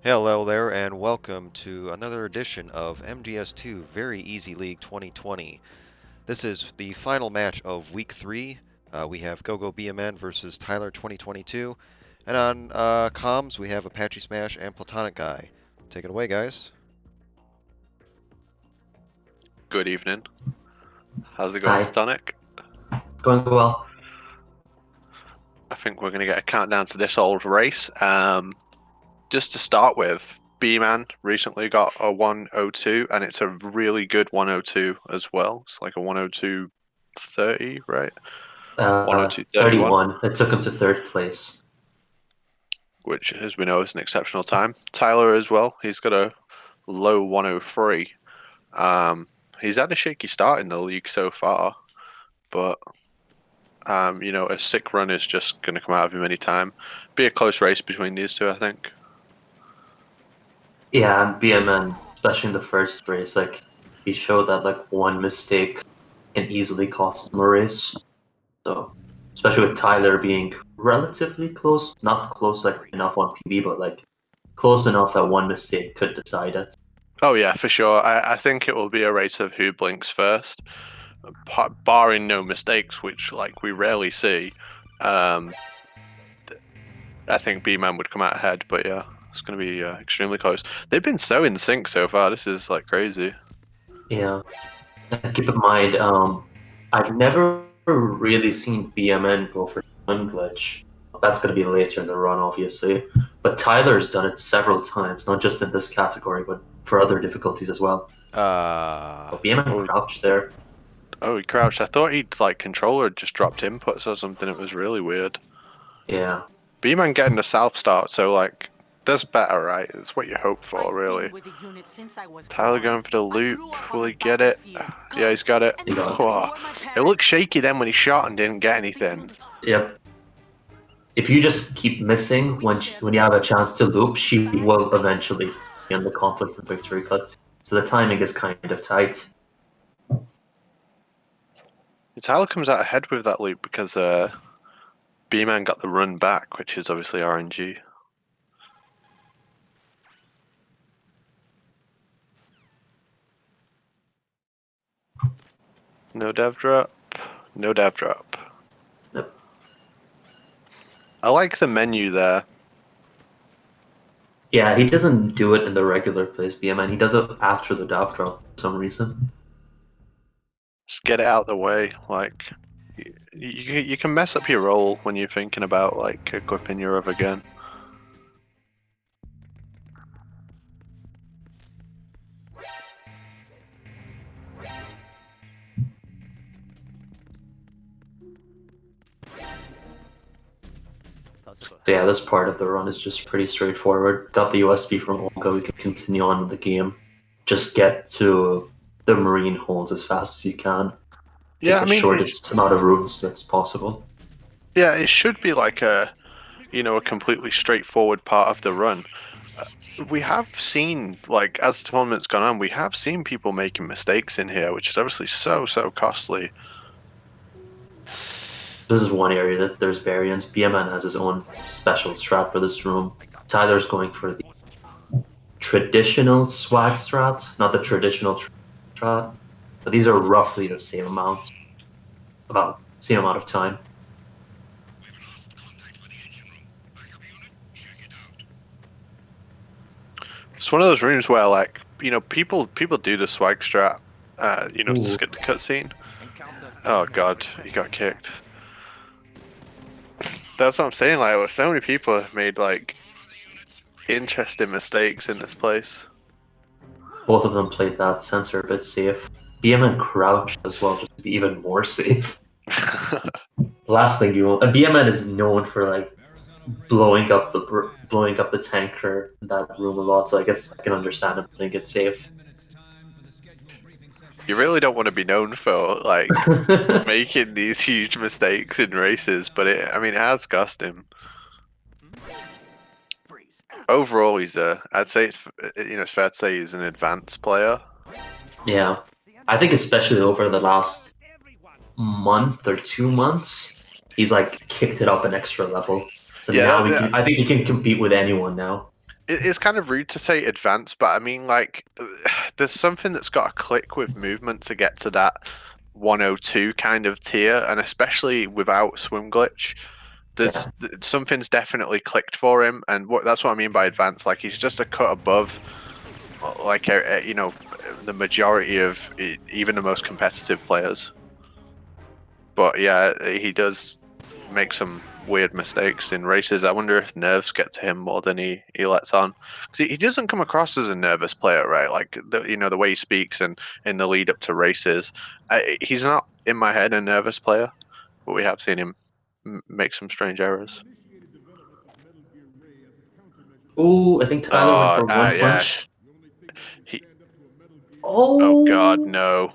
Hello there, and welcome to another edition of MGS2 Very Easy League 2020. This is the final match of Week 3. We have gogobmn versus Tyler2022. And on comms, we have Apache Smash and Platonic Guy. Take it away, guys. Good evening. How's it going, Hi. Platonic? Going well. I think we're going to get a countdown to this old race. Just to start with, B-Man recently got a 102, and it's a really good 102 as well. It's like a 102.30, right? 102.31, 31. It took him to third place. which, as we know, is an exceptional time. Tyler as well. He's got a low 103. He's had a shaky start in the league so far, but a sick run is just going to come out of him any time. Be a close race between these two, I think. Yeah, and BMN, especially in the first race, he showed that one mistake can easily cost him a race. So, especially with Tyler being relatively close, not close enough on PB, but close enough that one mistake could decide it. Oh yeah, for sure. I think it will be a race of who blinks first, barring no mistakes, which we rarely see. I think B-Man would come out ahead, but yeah, it's going to be extremely close. They've been so in sync so far. This is crazy. Yeah. And keep in mind, I've never really seen BMN go for time glitch. That's going to be later in the run, obviously. But Tyler's done it several times, not just in this category, but for other difficulties as well. But BMN crouched there. Oh, he crouched. I thought he'd controller had just dropped inputs or something. It was really weird. Yeah. B-Man getting the south start, so that's better, right? It's what you hope for, really. Tyler going for the loop. Will he get it? Yeah, he's got it. It looked shaky then when he shot and didn't get anything. Yep. If you just keep missing when you have a chance to loop, she will eventually be on the conflict and victory cuts. So the timing is kind of tight. Tyler comes out ahead with that loop because B-Man got the run back, which is obviously RNG. No dev drop. No dev drop. Yep. I like the menu there. Yeah, he doesn't do it in the regular place, BMN. He does it after the dev drop for some reason. Just get it out of the way. You can mess up your roll when you're thinking about equipping your other gun. Yeah, this part of the run is just pretty straightforward. Got the USB from Olga, we can continue on with the game. Just get to the marine holes as fast as you can. Yeah, the shortest amount of rooms that's possible. Yeah, it should be a completely straightforward part of the run. We have seen, as the tournament's gone on, we have seen people making mistakes in here, which is obviously so costly. This is one area that there's variance. BMN has his own special strat for this room. Tyler's going for the traditional swag strat, not the traditional strat. But these are roughly the same amount, about same amount of time. It's one of those rooms where people do the swag strat, to skip the cutscene. Oh god, he got kicked. That's what I'm saying. So many people have made interesting mistakes in this place. Both of them played that sensor a bit safe. BMN crouched as well, just to be even more safe. Last thing you want, BMN is known for blowing up the tanker in that room a lot, so I guess I can understand him playing it safe. You really don't want to be known for making these huge mistakes in races, but it has cost him. Overall, I'd say it's fair to say he's an advanced player. Yeah, I think especially over the last month or 2 months, he's kicked it up an extra level. So yeah, now I think he can compete with anyone now. It's kind of rude to say advanced, but I mean, like, there's something that's got to click with movement to get to that 102 kind of tier, and especially without swim glitch, there's something's definitely clicked for him, and that's what I mean by advanced. Like, he's just a cut above, like, you know, the majority of even the most competitive players. But yeah, he does make some weird mistakes in races. I wonder if nerves get to him more than he lets on. Because he doesn't come across as a nervous player, right? Like, the way he speaks and in the lead up to races, he's not in my head a nervous player, but we have seen him make some strange errors. Oh, I think Tyler went for one Yeah. punch. Oh God, Oh, no.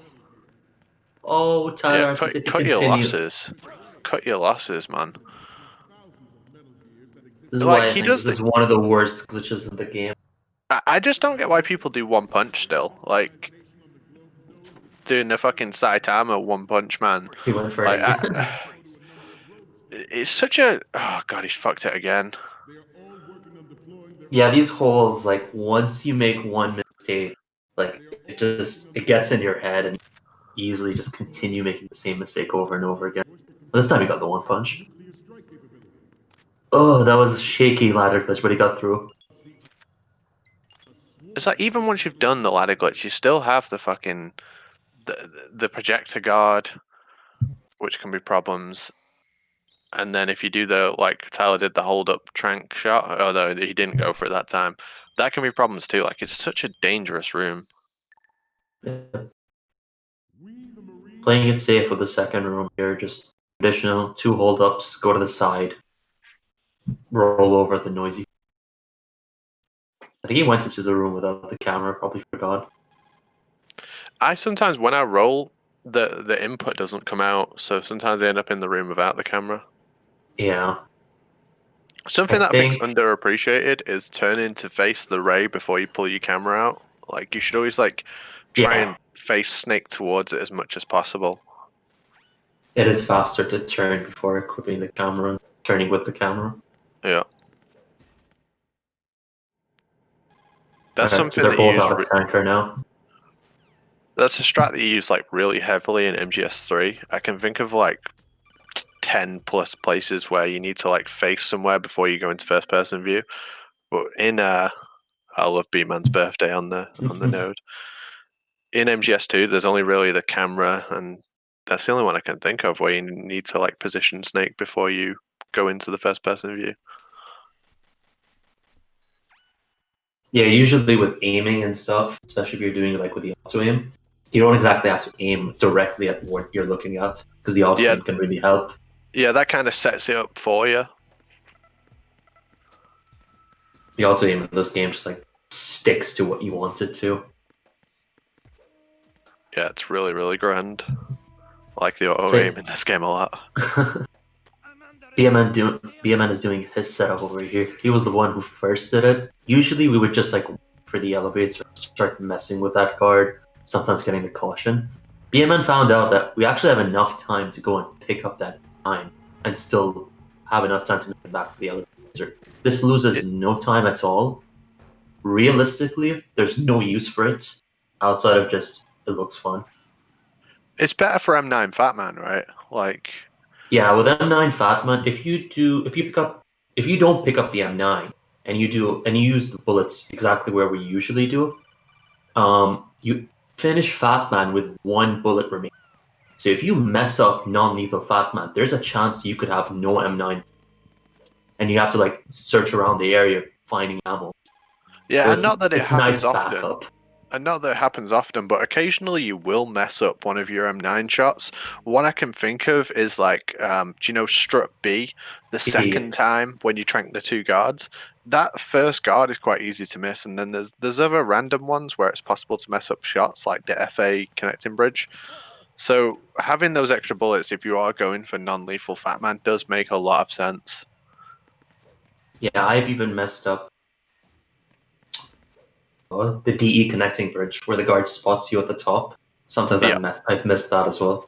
oh, Tyler Yeah, asks if he cut your continue. losses. Cut your losses, man. This is why Like, I he think does this is one of the worst glitches in the game. I just don't get why people do one punch still. Like, doing the fucking Saitama one punch man. He went for Like, it again. it's such a. Oh God, he's fucked it again. Yeah, these holes, like, once you make one mistake, like, it gets in your head and you easily just continue making the same mistake over and over again. But this time he got the one punch. Oh, that was a shaky ladder glitch, but he got through. It's like, even once you've done the ladder glitch, you still have the fucking the projector guard, which can be problems. And then if you do the, like Tyler did, the hold up trank shot, although he didn't go for it that time, that can be problems too. Like, it's such a dangerous room. Yeah. Playing it safe with the second room here, just traditional 2 hold ups, go to the side, roll over the noisy. I think he went into the room without the camera, probably forgot. I sometimes, when I roll, the input doesn't come out, so sometimes I end up in the room without the camera. Yeah. Something that I think's think underappreciated is turning to face the ray before you pull your camera out. Like, you should always try and face snake towards it as much as possible. It is faster to turn before equipping the camera and turning with the camera. Yeah. That's So something they're that you both use. out of tanker now. That's a strat that you use really heavily in MGS3. I can think of 10 plus places where you need to face somewhere before you go into first person view. But in I love B-Man's birthday on the node. In MGS2, there's only really the camera, and that's the only one I can think of where you need to position Snake before you go into the first person view. Yeah, usually with aiming and stuff, especially if you're doing it with the auto aim, you don't exactly have to aim directly at what you're looking at because the auto aim can really help. Yeah, that kind of sets it up for you. The auto aim in this game just sticks to what you want it to. Yeah, it's really, really grand. I like the auto aim in this game a lot. BMN is doing his setup over here. He was the one who first did it. Usually we would just for the elevator, start messing with that guard, sometimes getting the caution. BMN found out that we actually have enough time to go and pick up that 9 and still have enough time to make it back to the elevator. This loses no time at all. Realistically, there's no use for it outside of just it looks fun. It's better for M9 Fatman, right? Yeah, with M9 Fatman, if you don't pick up the M9 and you use the bullets exactly where we usually do, you finish Fatman with 1 bullet remaining. So if you mess up non-lethal Fatman, there's a chance you could have no M9, and you have to search around the area finding ammo. Yeah, so and not that it happens often. Backup. And not that it happens often, but occasionally you will mess up one of your M9 shots. One I can think of is do you know strut B? The second time when you trank the 2 guards, that first guard is quite easy to miss, and then there's other random ones where it's possible to mess up shots, like the FA connecting bridge. So having those extra bullets, if you are going for non-lethal Fatman, does make a lot of sense. Yeah, I've even messed up the DE connecting bridge where the guard spots you at the top. Sometimes I've missed that as well.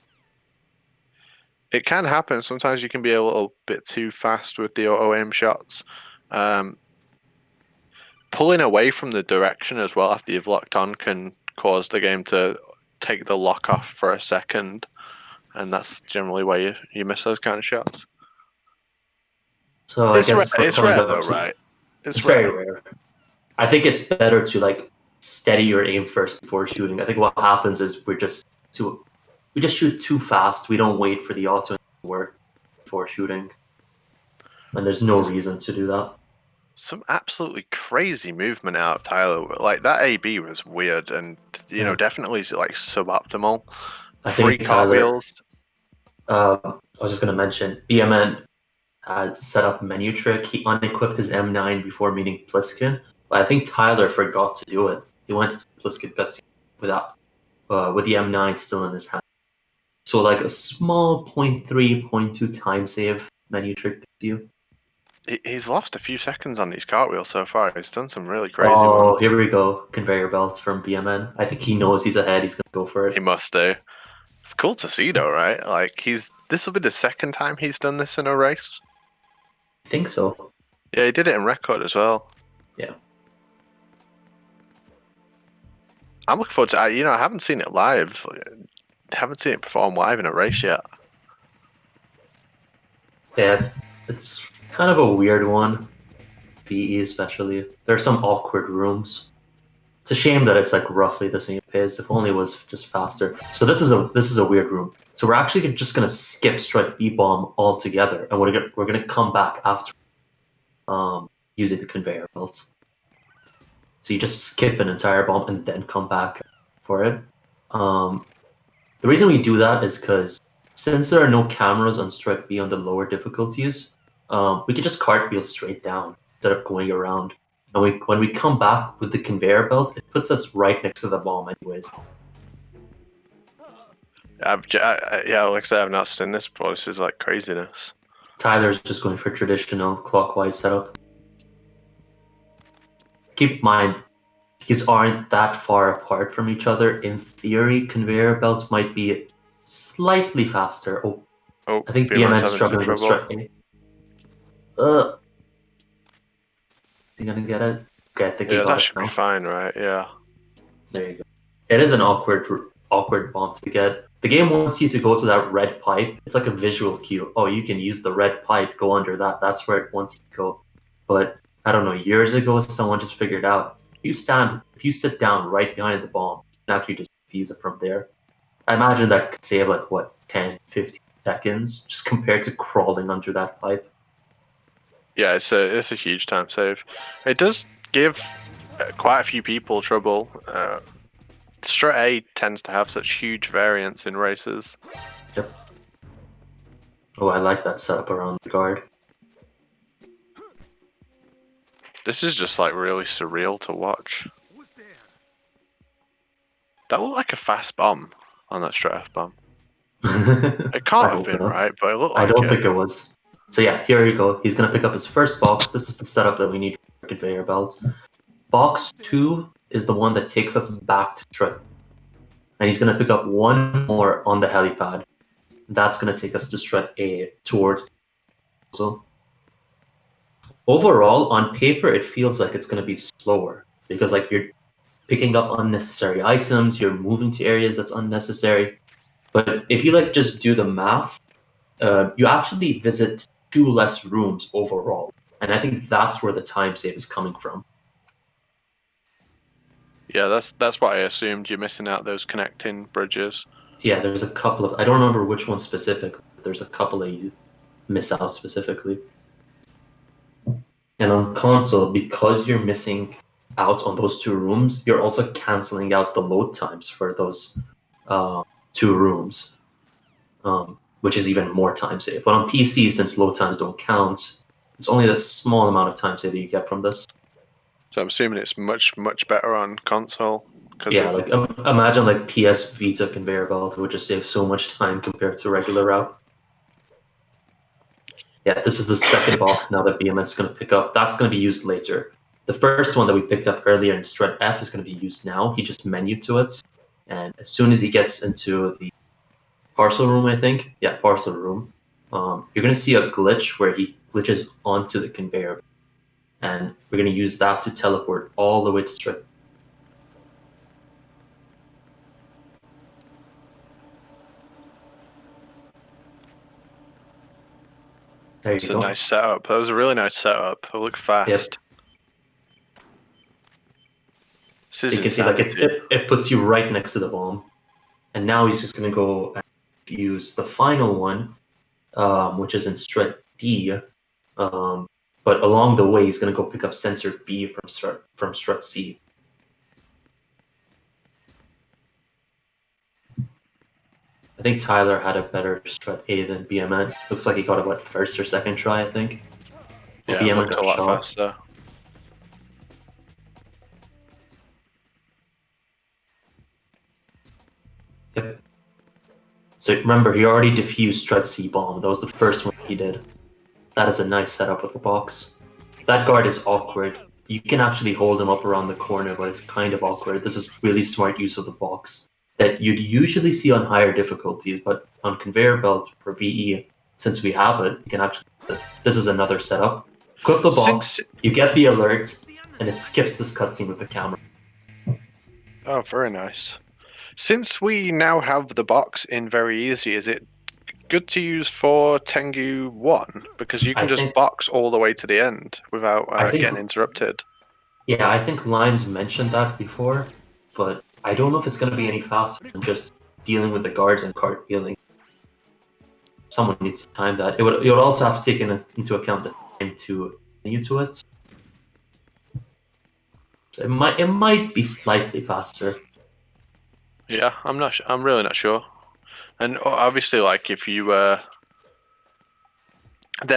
It can happen. Sometimes you can be a little bit too fast with the auto aim shots. But pulling away from the direction as well after you've locked on can cause the game to take the lock off for a second, and that's generally where you miss those kind of shots. So I guess It's rare though, right? It's very rare. I think it's better to like steady your aim first before shooting. I think what happens is we just shoot too fast. We don't wait for the auto to work before shooting, and there's no reason to do that. Some absolutely crazy movement out of Tyler. Like that AB was weird and definitely like suboptimal. I Free think Tyler. cartwheels. I was just gonna mention BMN had set up menu trick. He unequipped his M9 before meeting Pliskin, but I think Tyler forgot to do it. He went to Pliskin cutscene with the M9 still in his hand. So like a small 0.3, 0.2 time save menu trick gives you. He's lost a few seconds on these cartwheels so far. He's done some really crazy Oh, ones. here we go. Conveyor belts from BMN. I think he knows he's ahead. He's going to go for it. He must do. It's cool to see though, right? Like this will be the second time he's done this in a race. I think so. Yeah, he did it in record as well. Yeah. I'm looking forward to I haven't seen it live. I haven't seen it perform live in a race yet. Yeah, it's kind of a weird one. PE especially. There are some awkward rooms. It's a shame that it's like roughly the same pace. If only it was just faster. So this is a weird room. So we're actually just gonna skip strike B bomb altogether, and we're gonna come back after using the conveyor belts. So you just skip an entire bomb and then come back for it. The reason we do that is because since there are no cameras on strike B on the lower difficulties, we can just cartwheel straight down instead of going around. And when we come back with the conveyor belt, it puts us right next to the bomb anyways. Yeah, like I said, I've not seen this before. This is like craziness. Tyler's just going for traditional clockwise setup. Keep in mind, these aren't that far apart from each other. In theory, conveyor belts might be slightly faster. Oh, I think BMN's struggling with striking. You gonna get it? Okay, I think yeah, that should be fine, right? Yeah. There you go. It is an awkward bomb to get. The game wants you to go to that red pipe. It's like a visual cue. Oh, you can use the red pipe, go under that. That's where it wants you to go. But I don't know, years ago, someone just figured out if you sit down right behind the bomb, you can actually just fuse it from there. I imagine that could save like, what, 10, 15 seconds just compared to crawling under that pipe. Yeah, it's a huge time save. It does give quite a few people trouble. Strat A tends to have such huge variance in races. Yep. Oh, I like that setup around the guard. This is just like really surreal to watch. That looked like a fast bomb on that Strat F bomb. It can't have been, right? But it looked like I don't think it was. So yeah, here you go. He's going to pick up his first box. This is the setup that we need for conveyor belt. Box 2 is the one that takes us back to Strat. And he's going to pick up one more on the helipad. That's going to take us to Strat A towards the so overall, on paper, it feels like it's going to be slower because like you're picking up unnecessary items, you're moving to areas that's unnecessary. But if you like just do the math, you actually visit 2 less rooms overall. And I think that's where the time save is coming from. Yeah, that's what I assumed. You're missing out those connecting bridges. Yeah, there's a couple of... I don't remember which one specifically. There's a couple that you miss out specifically. And on console, because you're missing out on those 2 rooms, you're also canceling out the load times for those 2 rooms, which is even more time save. But on PC, since load times don't count, it's only a small amount of time save that you get from this. So I'm assuming it's much, much better on console. Yeah, like imagine like PS Vita conveyor belt would just save so much time compared to regular route. Yeah, this is the second box now that BMN's going to pick up. That's going to be used later. The first one that we picked up earlier in Strat F is going to be used now. He just menued to it. And as soon as he gets into the parcel room, I think. Yeah, parcel room. You're going to see a glitch where he glitches onto the conveyor. and we're going to use that to teleport all the way to strat. There you It's go. a nice setup. That was a really nice setup. It looked fast. This is You can see like insanity. it puts you right next to the bomb, and now he's just going to go and use the final one, which is in strat D. But along the way, he's going to go pick up sensor B from strat C. I think Tyler had a better strat A than BMN. Looks like he got it, what, first or second try, I think. Yeah, BMN it looked a got lot shot. faster. Yep. So remember, he already diffused strat C bomb. That was the first one he did. That is a nice setup with the box. That guard is awkward. You can actually hold him up around the corner, but it's kind of awkward. This is really smart use of the box that you'd usually see on higher difficulties, but on conveyor belt for VE, since we have it, you can actually. This is another setup. Equip the box, you get the alert, and it skips this cutscene with the camera. Oh, very nice. Since we now have the box in very easy, is it good to use for Tengu 1? Because you can just box all the way to the end without getting interrupted. Yeah, I think Limes mentioned that before, but I don't know if it's going to be any faster than just dealing with the guards and cartwheeling. Someone needs to time that. It would also have to take into account the time to continue to it. So it might be slightly faster. Yeah, I'm really not sure. And obviously, like if you there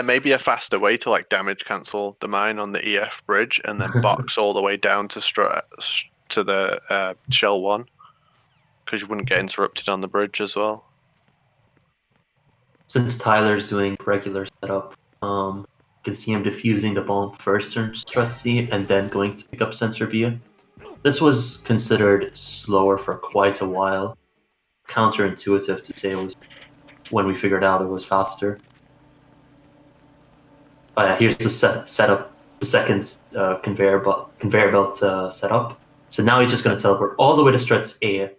may be a faster way to like damage cancel the mine on the EF bridge and then box all the way down to the shell 1, because you wouldn't get interrupted on the bridge as well. Since Tyler's doing regular setup, you can see him defusing the bomb first in strat C and then going to pick up sensor B. This was considered slower for quite a while. Counterintuitive to say it was when we figured out it was faster. Here's the setup, the second conveyor belt setup. So now he's just going to teleport all the way to strats A,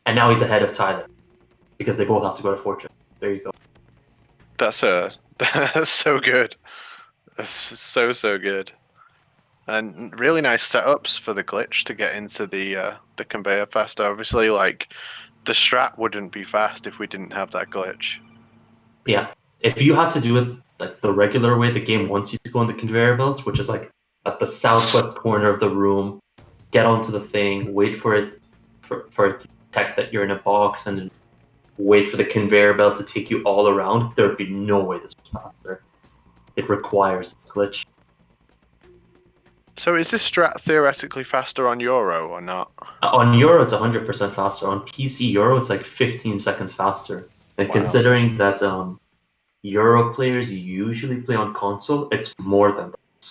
and now he's ahead of Tyler because they both have to go to Fortune. There you go. That's so good. That's so good. And really nice setups for the glitch to get into the conveyor faster. Obviously, like the strat wouldn't be fast if we didn't have that glitch. Yeah, if you had to do it like the regular way, the game wants you to go on the conveyor belt, which is like at the southwest corner of the room, get onto the thing, wait for it to detect that you're in a box, and then wait for the conveyor belt to take you all around. There would be no way this was faster. It requires this glitch. So is this strat theoretically faster on Euro or not? On Euro, it's 100% faster. On PC Euro, it's like 15 seconds faster. And Wow. considering that Euro players usually play on console, it's more than that.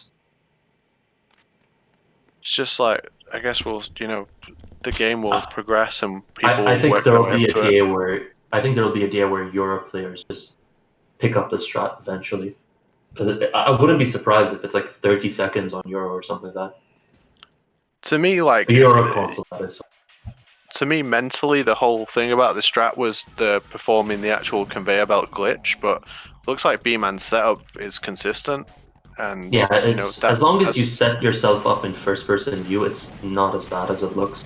It's just like, I guess the game will progress and people I will think work there their will way be up a to day it. where Euro players just pick up the strat eventually. Because I wouldn't be surprised if it's like 30 seconds on Euro or something like that. To me, like Euro console, that is. To me, mentally, the whole thing about the strat was the performing the actual conveyor belt glitch, but looks like B-Man's setup is consistent. And yeah, as long as you set yourself up in first-person view, it's not as bad as it looks.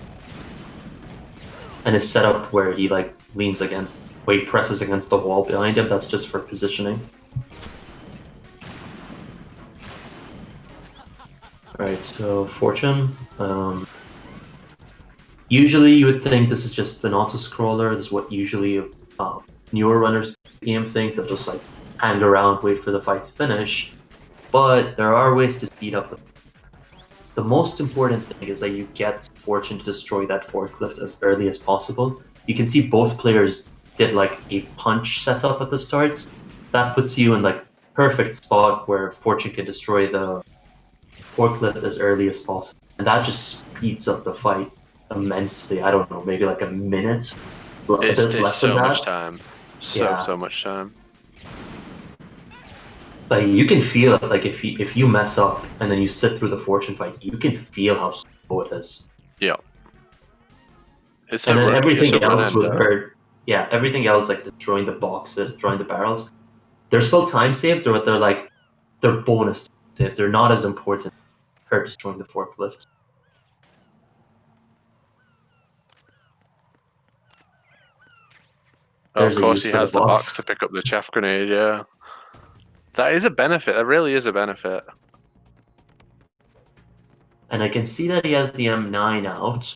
And his setup where he like leans against, where he presses against the wall behind him, that's just for positioning. Alright, so Fortune. Usually you would think this is just an auto-scroller. This is what usually newer runners of the game think. They'll just like hang around, wait for the fight to finish. But there are ways to speed up. The most important thing is that you get Fortune to destroy that forklift as early as possible. You can see both players did like a punch setup at the start. That puts you in like perfect spot where Fortune can destroy the forklift as early as possible. And that just speeds up the fight immensely. I don't know, maybe like a minute. It's so much time. So much time. Like you can feel it. Like if you mess up and then you sit through the fortune fight, you can feel how slow it is. Yeah. It's And then it's a everything run else with ender. her, yeah, everything else like destroying the boxes, destroying the barrels. They're still time saves, but they're bonus saves. They're not as important. Her destroying the forklift. Well, of There's a course, use he for the has the box box. to pick up the chaff grenade. Yeah, that is a benefit. That really is a benefit. And I can see that he has the M9 out.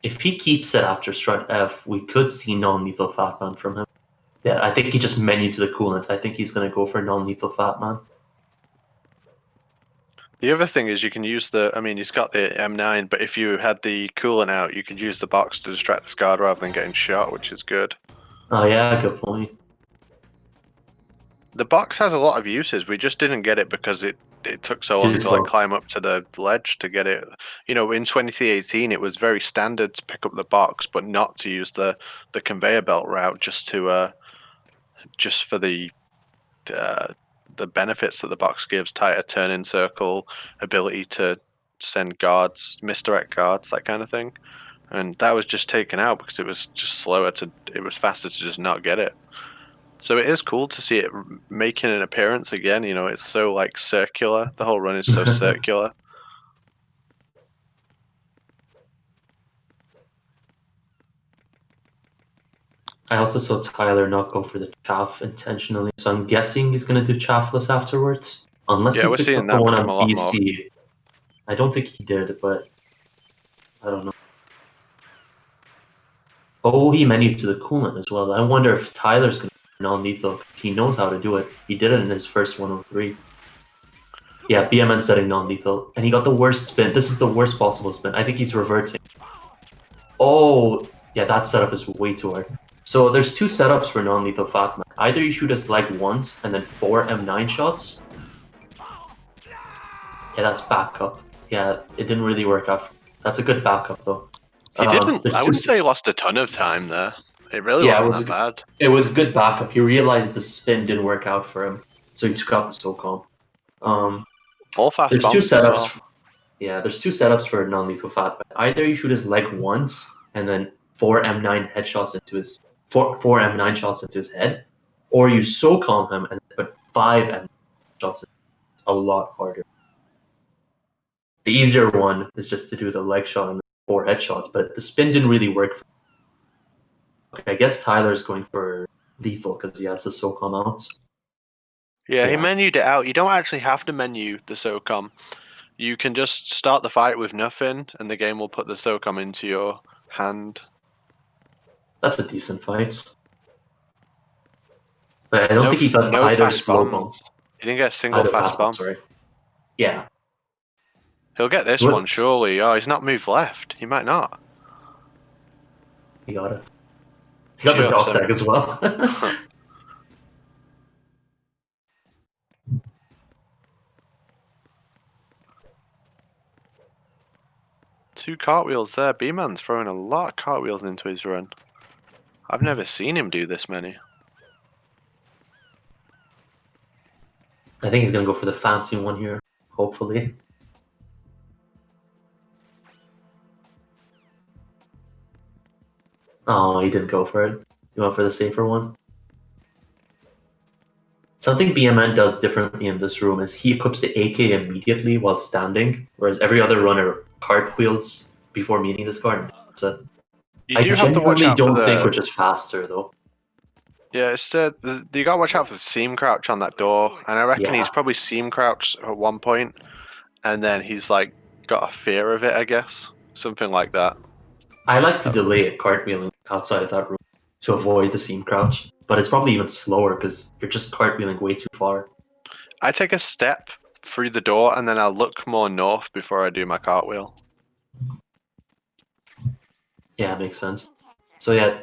If he keeps it after strut F, we could see non-lethal Fatman from him. Yeah, I think he just menued to the coolant. I think he's going to go for non-lethal Fatman. The other thing is you can use the. I mean, he's got the M9, but if you had the coolant out, you could use the box to distract the guard rather than getting shot, which is good. Oh yeah, good point. The box has a lot of uses. We just didn't get it because it took so long Too to like slow. climb up to the ledge to get it. You know, in 2018, it was very standard to pick up the box, but not to use the conveyor belt route just to just for the benefits that the box gives: tighter turn-in circle, ability to send guards, misdirect guards, that kind of thing. And that was just taken out because it was just slower to. It was faster to just not get it. So it is cool to see it making an appearance again. You know, it's so like circular. The whole run is so circular. I also saw Tyler not go for the chaff intentionally, so I'm guessing he's going to do chaffless afterwards. Unless Yeah, he we're picked seeing up the that one become on a lot more. BC. I don't think he did, but I don't know. Oh, he menued to the coolant as well. I wonder if Tyler's going to be non-lethal. He knows how to do it. He did it in his first 103. Yeah, BMN setting non-lethal. And he got the worst spin. This is the worst possible spin. I think he's reverting. Oh, yeah, that setup is way too hard. So there's two setups for non-lethal Fatman. Either you shoot his leg once and then 4 M9 shots. Yeah, that's backup. Yeah, it didn't really work out. That's a good backup though. He didn't. There's I two. wouldn't say he lost a ton of time there. It really Yeah, wasn't that bad. it was good backup. He realized the spin didn't work out for him, so he took out the SOCOM. All fast There's two bombs as well. setups. Yeah, there's two setups for non-lethal Fatman. Either you shoot his leg once and then 4 M9 headshots into his four M9 shots into his head, or you SOCOM him and put 5 M9 shots. A lot harder. The easier one is just to do the leg shot and 4 headshots, but the spin didn't really work. Okay, I guess Tyler's going for lethal because he has the SOCOM out. Yeah, he Yeah. menued it out. You don't actually have to menu the SOCOM. You can just start the fight with nothing, and the game will put the SOCOM into your hand. That's a decent fight. But I don't No, think he got no either fast slow bombs. bomb. He didn't get a single Either fast bomb. sorry. Yeah. He'll get this What? one, surely. Oh, he's not moved left. He might not. He got it. He got the Sure, dog so- tag as well. Two cartwheels there. B-Man's throwing a lot of cartwheels into his run. I've never seen him do this many. I think he's going to go for the fancy one here, hopefully. Oh, he didn't go for it. He went for the safer one. Something BMN does differently in this room is he equips the AK immediately while standing, whereas every other runner cartwheels before meeting this guard. So You I do have to watch genuinely out for don't think the... which is faster though. Yeah, it's you gotta watch out for the seam crouch on that door, and I reckon Yeah. he's probably seam crouched at one point, and then he's like got a fear of it, I guess, something like that. I like to delay it cartwheeling outside of that room to avoid the seam crouch, but it's probably even slower because you're just cartwheeling way too far. I take a step through the door, and then I'll look more north before I do my cartwheel. Yeah, makes sense. So yeah,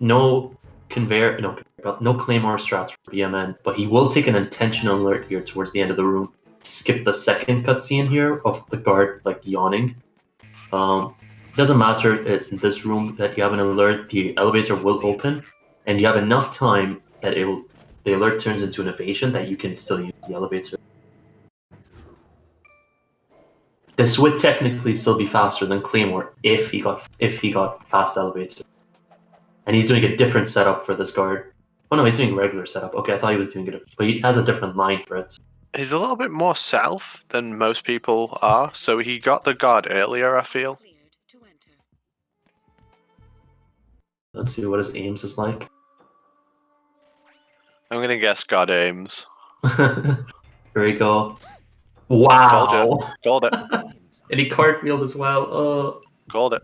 no claymore strats for BMN, but he will take an intentional alert here towards the end of the room to skip the second cutscene here of the guard like yawning. It doesn't matter in this room that you have an alert, the elevator will open, and you have enough time that the alert turns into an evasion that you can still use the elevator. This would technically still be faster than Claymore if he got fast elevator. And he's doing a different setup for this guard. Oh no, he's doing regular setup. Okay, I thought he was doing it, but he has a different line for it. He's a little bit more south than most people are, so he got the guard earlier, I feel. Let's see what his aims is like. I'm gonna guess God aims. Here we go. Wow! Called it. And he cartwheeled as well. Oh, Called it.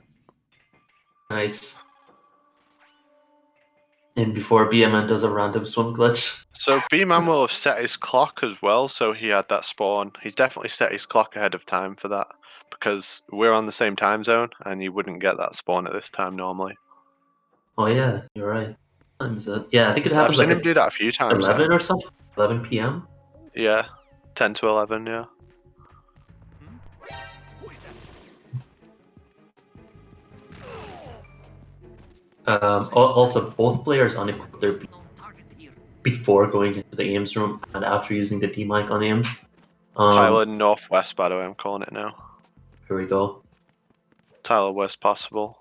nice. And before BMN does a random swim glitch. So B-Man will have set his clock as well, so he had that spawn. He definitely set his clock ahead of time for that, because we're on the same time zone, and you wouldn't get that spawn at this time normally. Oh yeah, you're right. What time is it? Yeah, I think it I've happens seen like him do that a few times. 11 now. or something. 11 p.m. Yeah, 10 to 11. Yeah. Also, both players unequip their before going into the Ames room and after using the D-mic on Ames. Tyler Northwest, by the way, I'm calling it now. Here we go. Tyler West possible.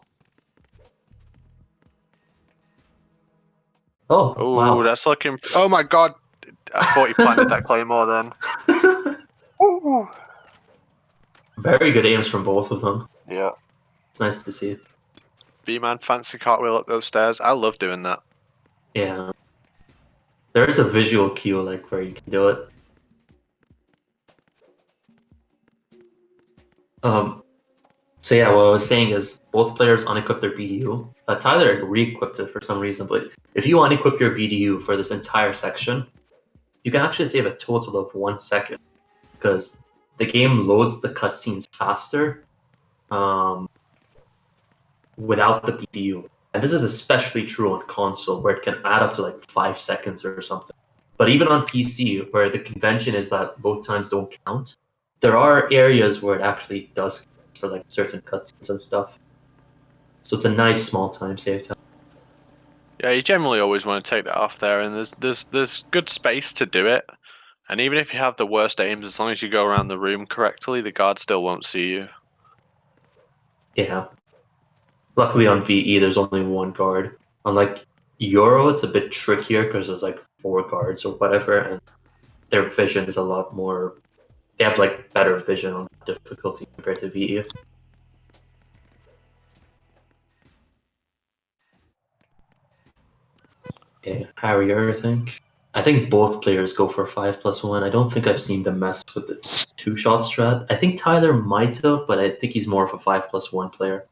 Oh, Oh, wow. that's looking. Oh my god! I thought he planted that claymore then. Very good aims from both of them. Yeah. It's nice to see. B-Man fancy cartwheel up those stairs. I love doing that. Yeah. There is a visual cue like where you can do it. So yeah, what I was saying is both players unequip their BDU. Tyler re-equipped it for some reason, but if you unequip your BDU for this entire section, you can actually save a total of 1 second because the game loads the cutscenes faster without the BDU. And this is especially true on console where it can add up to like 5 seconds or something. But even on PC, where the convention is that load times don't count, there are areas where it actually does for like certain cutscenes and stuff. So it's a nice small time save time. Yeah, you generally always want to take that off there, and there's good space to do it. And even if you have the worst aims, as long as you go around the room correctly, the guard still won't see you. Yeah. Luckily on VE, there's only one guard. Unlike Euro, it's a bit trickier because there's like 4 guards or whatever, and their vision is a lot more. They have like better vision on difficulty compared to VE. Okay, Harrier, I think. I think both players go for 5+1. I don't think I've seen them mess with the 2-shot strat. I think Tyler might have, but I think he's more of a 5+1 player.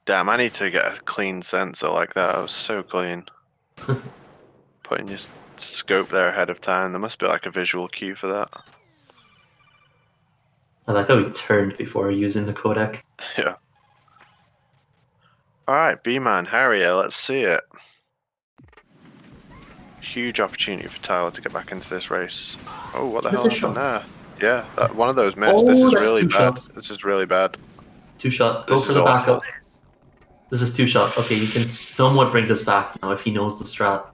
Damn, I need to get a clean sensor like that. It was so clean. Putting your scope there ahead of time. There must be like a visual cue for that. I like how he turned before using the codec. Yeah. Alright, B-Man, Harrier, let's see it. Huge opportunity for Tyler to get back into this race. Oh, what the hell happened there? Yeah, one of those missed. This is really bad. This is really bad. 2-shot. Go for the backup. This is 2-shot. Okay, you can somewhat bring this back now if he knows the strat.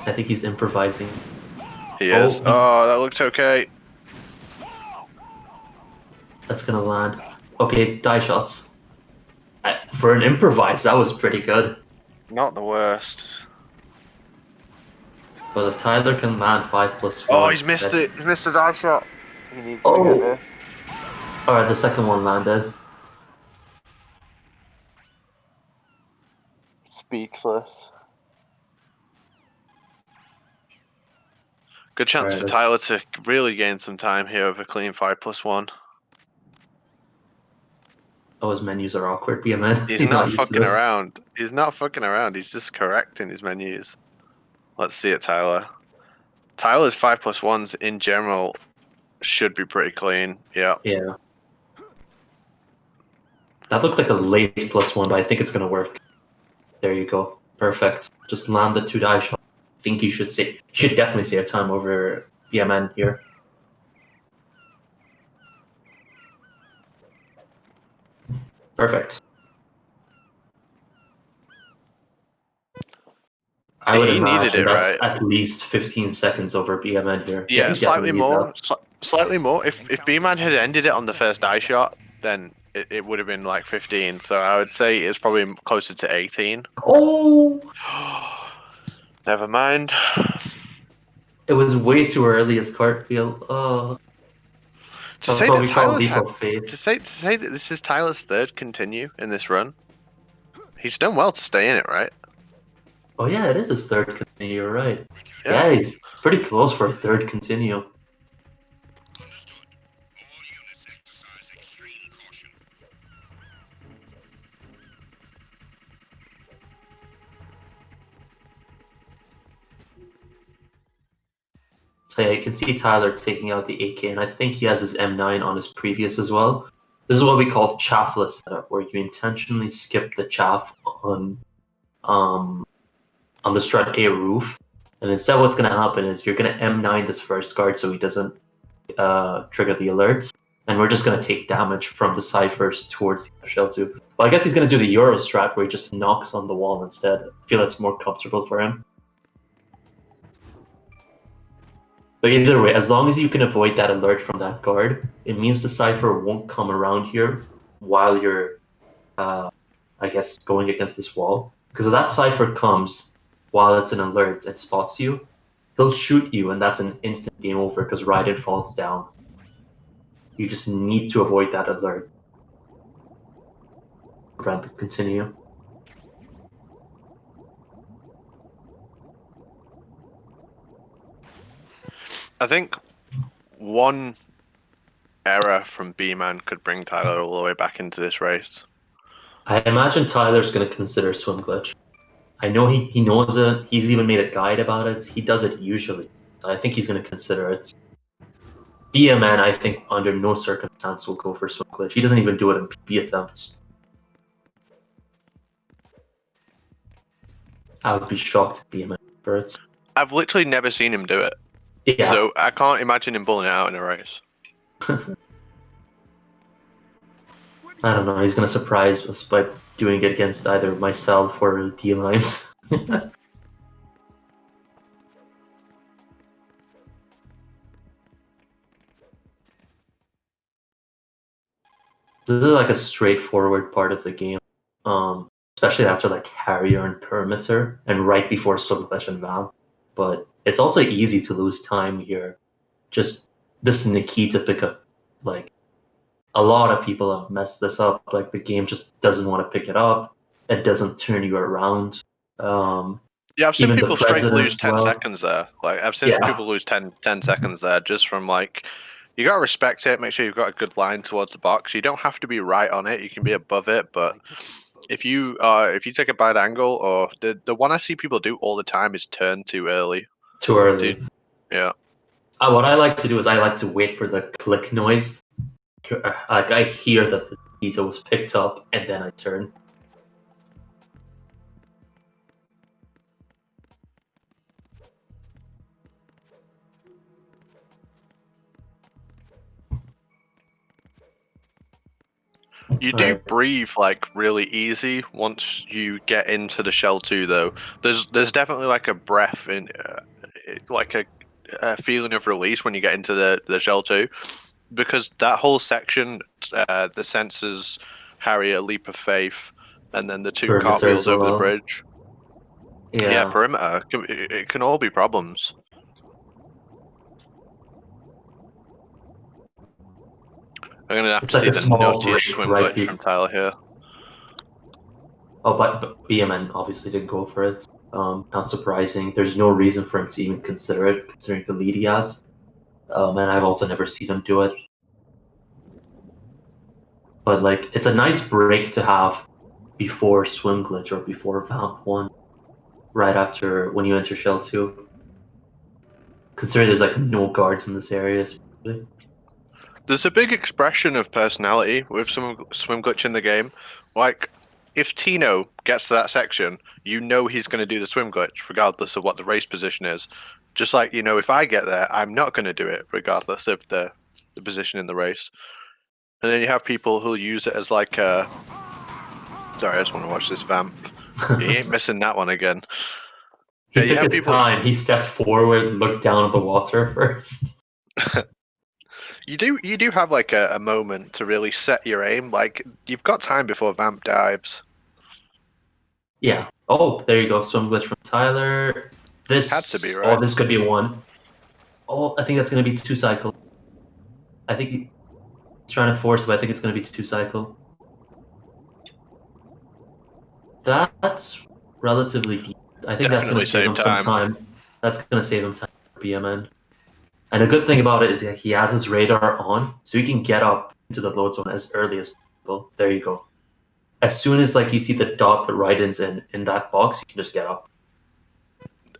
I think he's improvising. He is. Oh, that looks okay. That's gonna land. Okay, die shots. For an improvise, that was pretty good. Not the worst. But if Tyler can land 5+1... Oh, he's missed it. He missed the die shot. He needs to get this. Alright, the second one landed. Speechless. Good chance for Tyler to really gain some time here with a clean 5+1. Oh, his menus are awkward, BMN. He's not fucking around. He's not fucking around. He's just correcting his menus. Let's see it, Tyler. Tyler's 5+1s in general should be pretty clean. Yeah. Yeah. That looked like a late +1, but I think it's gonna work. There you go. Perfect. Just land the 2 die shot. I think you should definitely save time over BMN here. Perfect. I would He needed imagine it, that's right? at least 15 seconds over BMN here. Yeah, He slightly definitely needs more. that. Slightly more. If B-Man had ended it on the first eye shot, then it would have been like 15. So I would say it's probably closer to 18. Oh! Never mind. It was way too early as Cartfield. Oh. To That's say what that we call Tyler's leap had of faith. to say that this is Tyler's third continue in this run. He's done well to stay in it, right? Oh yeah, it is his third continue, you're right. Yeah. Yeah, he's pretty close for a third continue. So yeah, you can see Tyler taking out the AK, and I think he has his M9 on his previous as well. This is what we call chaffless setup, where you intentionally skip the chaff on the strut A roof, and instead what's going to happen is you're going to M9 this first guard so he doesn't trigger the alerts, and we're just going to take damage from the ciphers towards the shell 2. Well, I guess he's going to do the Euro strat where he just knocks on the wall instead. I feel it's more comfortable for him. But either way, as long as you can avoid that alert from that guard, it means the cipher won't come around here while you're, I guess, going against this wall. Because if that cipher comes while it's an alert and spots you, he'll shoot you, and that's an instant game over because Raiden falls down. You just need to avoid that alert. Prevent the continue. I think one error from B-Man could bring Tyler all the way back into this race. I imagine Tyler's going to consider swim glitch. I know he knows it. He's even made a guide about it. He does it usually. I think he's going to consider it. BMN, I think, under no circumstance will go for swim glitch. He doesn't even do it in PB attempts. I would be shocked if BMN for it. I've literally never seen him do it. Yeah. So I can't imagine him pulling it out in a race. I don't know. He's going to surprise us by doing it against either myself or D-Limes. This is like a straightforward part of the game, especially after like Harrier and Perimeter and right before Subclash and Val. But it's also easy to lose time here. Just this Nikita pickup, like a lot of people have messed this up. Like the game just doesn't want to pick it up. It doesn't turn you around. Yeah, I've seen Even the people straight president lose as 10 well. seconds there. Like, I've seen Yeah. people lose 10 seconds there just from, like, you got to respect it, make sure you've got a good line towards the box. You don't have to be right on it, you can be above it, but if you take a bad angle, or the one I see people do all the time is turn too early. Too early. Yeah. What I like to do is I like to wait for the click noise. Like I hear that the Nikita was picked up, and then I turn. You do breathe like really easy once you get into the shell 2, though. There's definitely like a breath in, like a feeling of release when you get into the shell 2, because that whole section, the sensors, Harrier, leap of faith, and then the two Perimeter cartwheels as over the well. bridge. Yeah, perimeter. It can all be problems. I'm gonna have It's to like see a the small naughtiest break swim right glitch from Tyler here. Oh, but BMN obviously didn't go for it. Not surprising. There's no reason for him to even consider it, considering the lead he has. And I've also never seen him do it. But like, it's a nice break to have before swim glitch or before Vamp 1, right after when you enter Shell 2. Considering there's like no guards in this area, especially. There's a big expression of personality with some swim glitch in the game. Like, if Tino gets to that section, you know he's going to do the swim glitch, regardless of what the race position is. Just like, if I get there, I'm not going to do it, regardless of the position in the race. And then you have people who'll use it as like a. Sorry, I just want to watch this vamp. He ain't missing that one again. He Yeah, you took have his people. time. He stepped forward, looked down at the water first. You do have like a moment to really set your aim. Like you've got time before vamp dives. Yeah. Oh, there you go. Swim glitch from Tyler. Had to be, This. right? Oh, this could be a 1. Oh, I think that's going to be 2 cycle. I think he's trying to force, but I think it's going to be 2 cycle. That's relatively deep. I think that's going Definitely to save save him some time. That's going to save him time for BMN. And a good thing about it is that he has his radar on, so he can get up into the load zone as early as possible. There you go. As soon as like you see the dot that Raiden's in that box, you can just get up.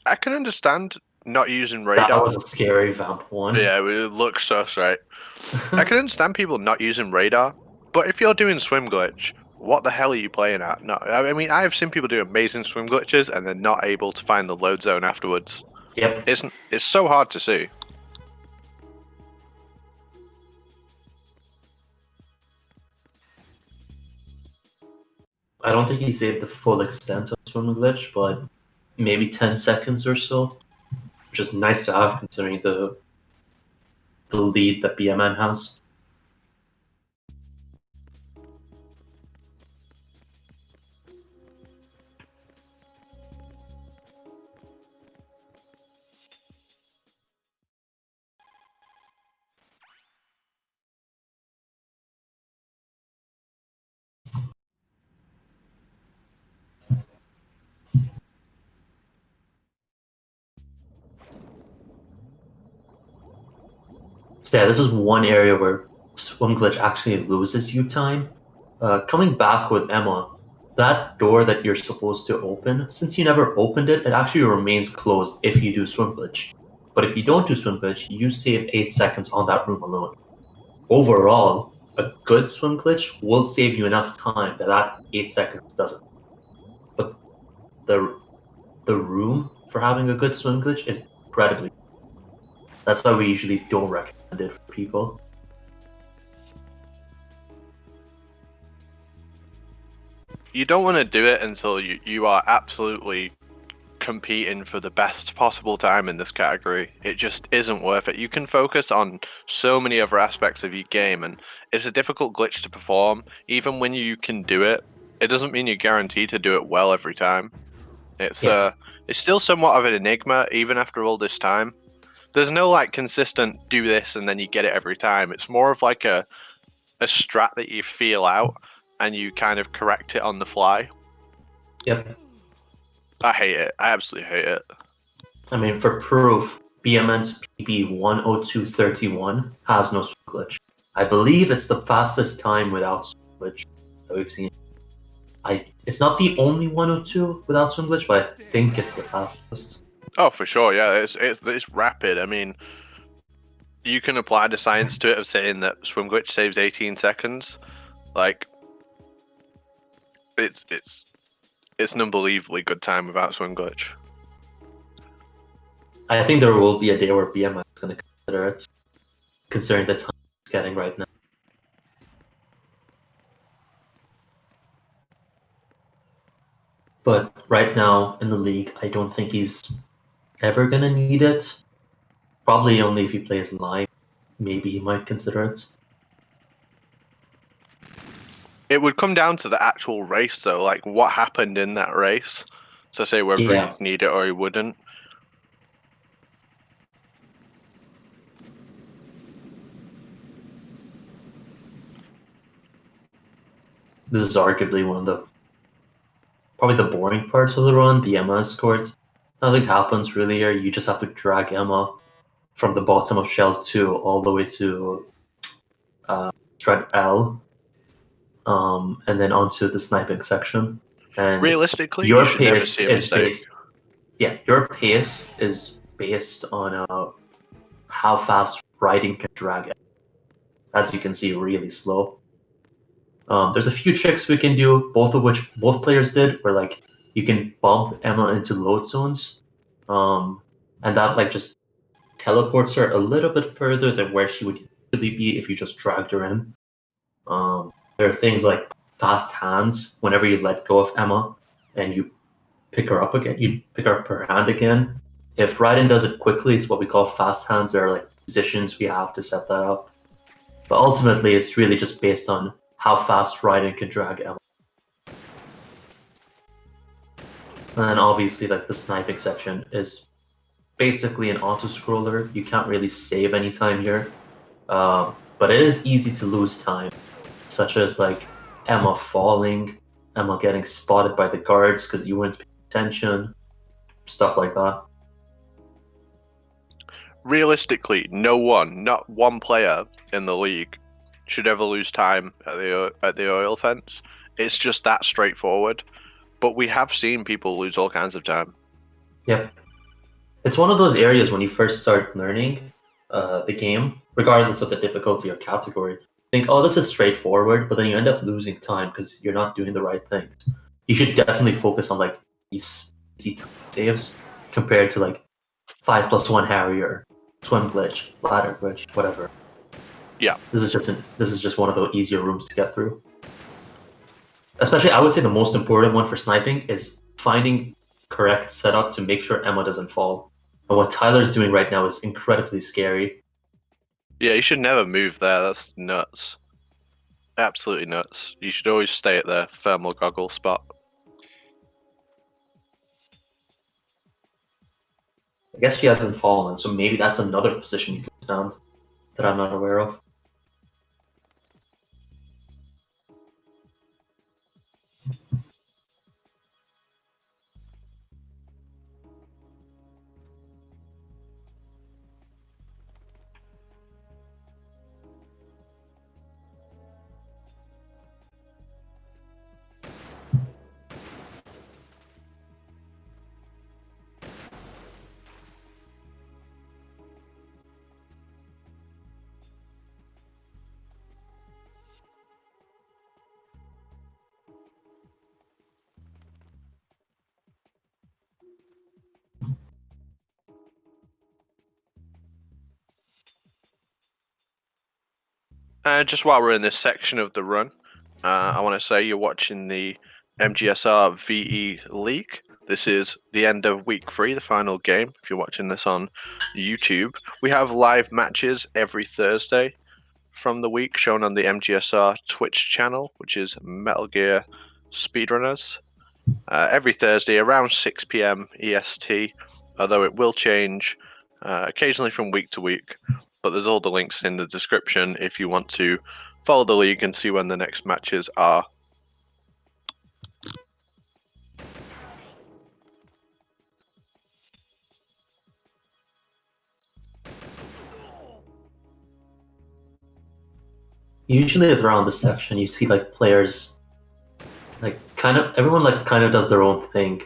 I can understand not using That radar. was a scary vamp 1. Yeah, it looks sus, right? I can understand people not using radar, but if you're doing swim glitch, what the hell are you playing at? No, I mean I have seen people do amazing swim glitches and they're not able to find the load zone afterwards. Yep. It's so hard to see. I don't think he saved the full extent of swim glitch, but maybe 10 seconds or so, which is nice to have considering the lead that BMN has. So yeah, this is one area where swim glitch actually loses you time. Coming back with Emma, that door that you're supposed to open, since you never opened it, it actually remains closed if you do swim glitch. But if you don't do swim glitch, you save 8 seconds on that room alone. Overall, a good swim glitch will save you enough time that 8 seconds doesn't. But the room for having a good swim glitch is incredibly. That's why we usually don't recommend it for people. You don't want to do it until you are absolutely competing for the best possible time in this category. It just isn't worth it. You can focus on so many other aspects of your game, and it's a difficult glitch to perform. Even when you can do it, it doesn't mean you're guaranteed to do it well every time. It's still somewhat of an enigma even after all this time. There's no like consistent do this and then you get it every time. It's more of like a strat that you feel out and you kind of correct it on the fly. Yep. I hate it. I absolutely hate it. I mean, for proof, BMN's PB 102.31 has no swim glitch. I believe it's the fastest time without swim glitch that we've seen. It's not the only 102 without swim glitch, but I think it's the fastest. Oh, for sure. Yeah, it's rapid. I mean, you can apply the science to it of saying that swim glitch saves 18 seconds. Like, it's an unbelievably good time without swim glitch. I think there will be a day where BMN is going to consider it, considering the time it's getting right now. But right now in the league, I don't think he's ever going to need it. Probably only if he plays live, maybe he might consider it. It would come down to the actual race, though. Like, what happened in that race? So, say whether he'd need it or he wouldn't. This is arguably one of probably the boring parts of the run, the Emma escort. Nothing happens really here. You just have to drag Emma from the bottom of Shell 2 all the way to Shred L, and then onto the sniping section. And realistically, your you should never pace see a is mistake. based. Yeah, your pace is based on how fast riding can drag it. As you can see, really slow. There's a few tricks we can do, both of which both players did, where like you can bump Emma into load zones, and that like just teleports her a little bit further than where she would usually be if you just dragged her in. There are things like fast hands. Whenever you let go of Emma and you pick her up again, you pick up her hand again. If Raiden does it quickly, it's what we call fast hands. There are like positions we have to set that up. But ultimately, it's really just based on how fast Raiden can drag Emma. And then obviously, like the sniping section is basically an auto-scroller. You can't really save any time here. But it is easy to lose time, such as like Emma falling, Emma getting spotted by the guards because you weren't paying attention, stuff like that. Realistically, not one player in the league should ever lose time at the oil fence. It's just that straightforward. But we have seen people lose all kinds of time. Yep. It's one of those areas when you first start learning the game, regardless of the difficulty or category, think, oh, this is straightforward, but then you end up losing time because you're not doing the right things. You should definitely focus on like these easy time saves compared to like 5+1 Harrier, swim glitch, ladder glitch, whatever. Yeah. This is just one of the easier rooms to get through. Especially, I would say the most important one for sniping is finding correct setup to make sure Emma doesn't fall. And what Tyler's doing right now is incredibly scary. Yeah, you should never move there. That's nuts. Absolutely nuts. You should always stay at the thermal goggle spot. I guess she hasn't fallen, so maybe that's another position you can stand that I'm not aware of. Just while we're in this section of the run, I want to say you're watching the MGSR VE League. This is the end of week 3, the final game. If you're watching this on YouTube, we have live matches every Thursday from the week shown on the MGSR Twitch channel, which is Metal Gear Speedrunners. Every Thursday around 6 p.m. EST, although it will change occasionally from week to week. But there's all the links in the description if you want to follow the league and see when the next matches are. Usually around this section, you see like players, like everyone like kind of does their own thing.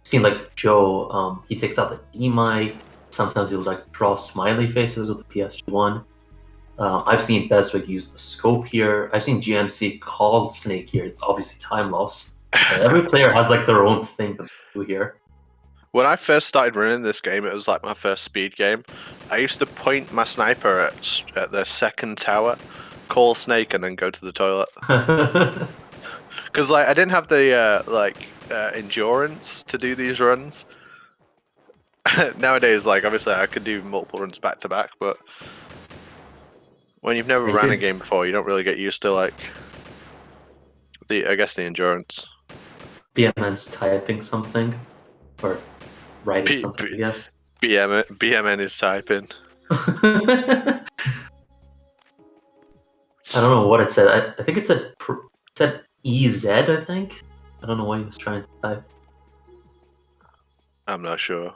Seen like Joe, he takes out the D mic. Sometimes he'll like draw smiley faces with the PSG1. I've seen Beswick use the scope here. I've seen GMC call Snake here. It's obviously time loss. Every player has like their own thing to do here. When I first started running this game, it was like my first speed game. I used to point my sniper at the second tower, call Snake, and then go to the toilet. Because like I didn't have the endurance to do these runs. Nowadays, like obviously I could do multiple runs back to back, but when you've never ran a game before, you don't really get used to like the endurance. BMN's typing something, or writing something, I guess. BMN is typing. I don't know what it said. I think it said EZ, I think. I don't know what he was trying to type. I'm not sure.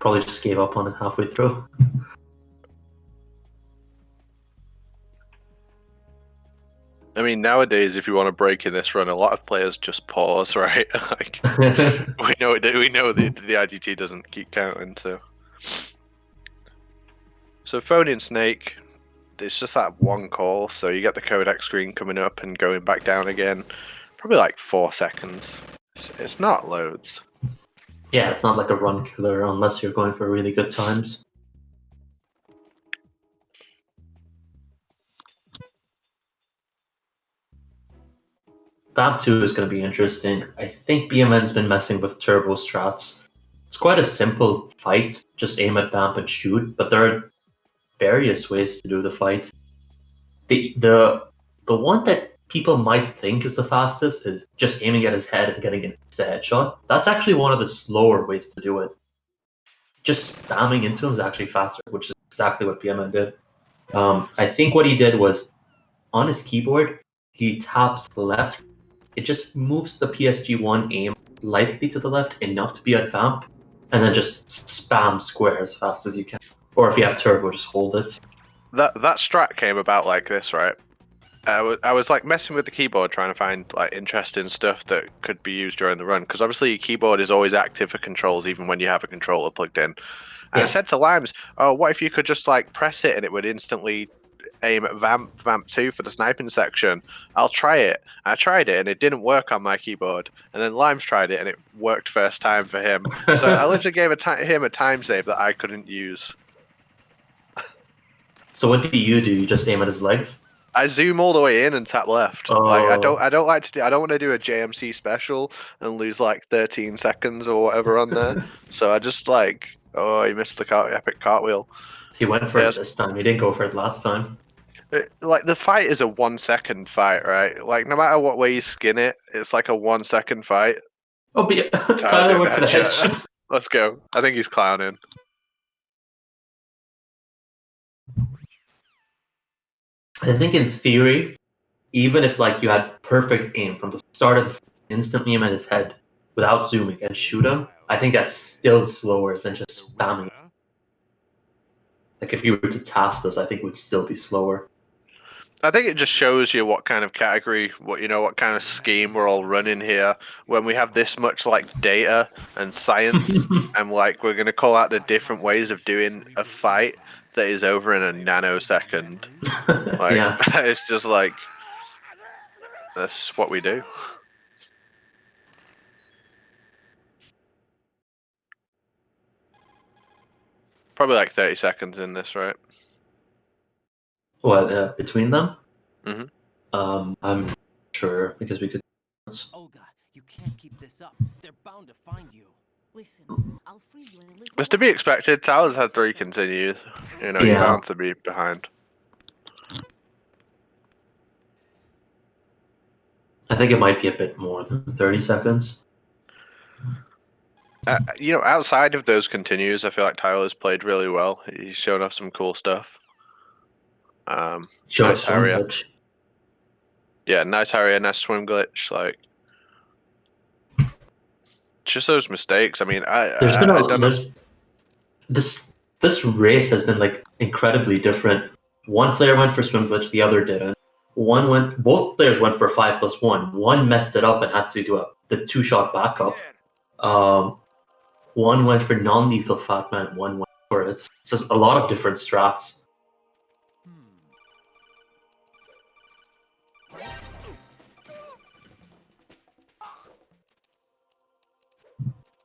Probably just gave up on it halfway through. I mean, nowadays, if you want to break in this run, a lot of players just pause, right? Like we know the IGT doesn't keep counting, so. So phone in Snake, it's just that one call, so you get the codec screen coming up and going back down again, probably like 4 seconds. It's not loads. Yeah, it's not like a run killer unless you're going for really good times. Vamp 2 is going to be interesting. I think BMN's been messing with turbo strats. It's quite a simple fight, just aim at Vamp and shoot, but there are various ways to do the fight. The one that people might think is the fastest is just aiming at his head and getting an instant headshot. That's actually one of the slower ways to do it. Just spamming into him is actually faster, which is exactly what BMN did. I think what he did was on his keyboard, he taps left. It just moves the PSG1 aim slightly to the left enough to be at Vamp, and then just spam square as fast as you can. Or if you have turbo, just hold it. That strat came about like this, right? I was like messing with the keyboard trying to find like interesting stuff that could be used during the run, because obviously your keyboard is always active for controls even when you have a controller plugged in. And I said to Limes, "Oh, what if you could just like press it and it would instantly aim at Vamp 2 for the sniping section? I'll try it." I tried it and it didn't work on my keyboard. And then Limes tried it and it worked first time for him. So I literally gave him a time save that I couldn't use. So what do? You just aim at his legs? I zoom all the way in and tap left. Like I don't like to do. I don't want to do a JMC special and lose like 13 seconds or whatever on there. So I just like, oh, he missed the epic cartwheel. He went for it this time. He didn't go for it last time. Like the fight is a 1 second fight, right? Like no matter what way you skin it, it's like a 1 second fight. Oh, but Tyler went for the headshot. Let's go. I think he's clowning. I think in theory, even if like you had perfect aim from the start of the instantly aim at his head without zooming and shoot him, I think that's still slower than just spamming. Like if you were to task this, I think it would still be slower. I think it just shows you what kind of category, what kind of scheme we're all running here. When we have this much like data and science, and like we're gonna call out the different ways of doing a fight that is over in a nanosecond. Like Yeah. it's just like that's what we do. Probably like 30 seconds in this, right? What, between them? Mm-hmm. I'm sure because we could. Olga, you can't keep this up. They're bound to find you. Listen, I'll free you in a little It's to be while. expected. Tyler's had 3 continues. You know, Yeah. you're bound to be behind. I think it might be a bit more than 30 seconds. You know, outside of those continues, I feel like Tyler's played really well. He's shown off some cool stuff. Showed Nice a swim Harrier. glitch. Yeah, nice Harrier, nice swim glitch. Like, just those mistakes. I mean, There's been I don't know. This race has been like incredibly different. One player went for swim glitch, the other didn't. Both players went for 5+1. One messed it up and had to do the 2-shot backup. One went for non-lethal fat man. One went for it. It's just a lot of different strats.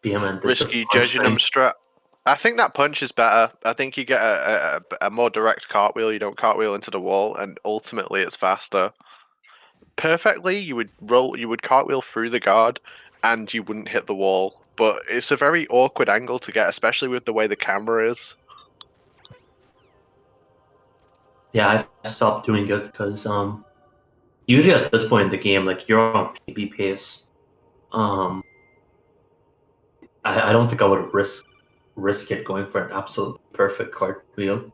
BMN did Risky the punch judging him thing. strat. I think that punch is better. I think you get a more direct cartwheel. You don't cartwheel into the wall, and ultimately it's faster. Perfectly, you would cartwheel through the guard, and you wouldn't hit the wall. But it's a very awkward angle to get, especially with the way the camera is. Yeah, I've stopped doing it because usually at this point in the game, like you're on PB pace. I don't think I would risk it going for an absolute perfect cartwheel.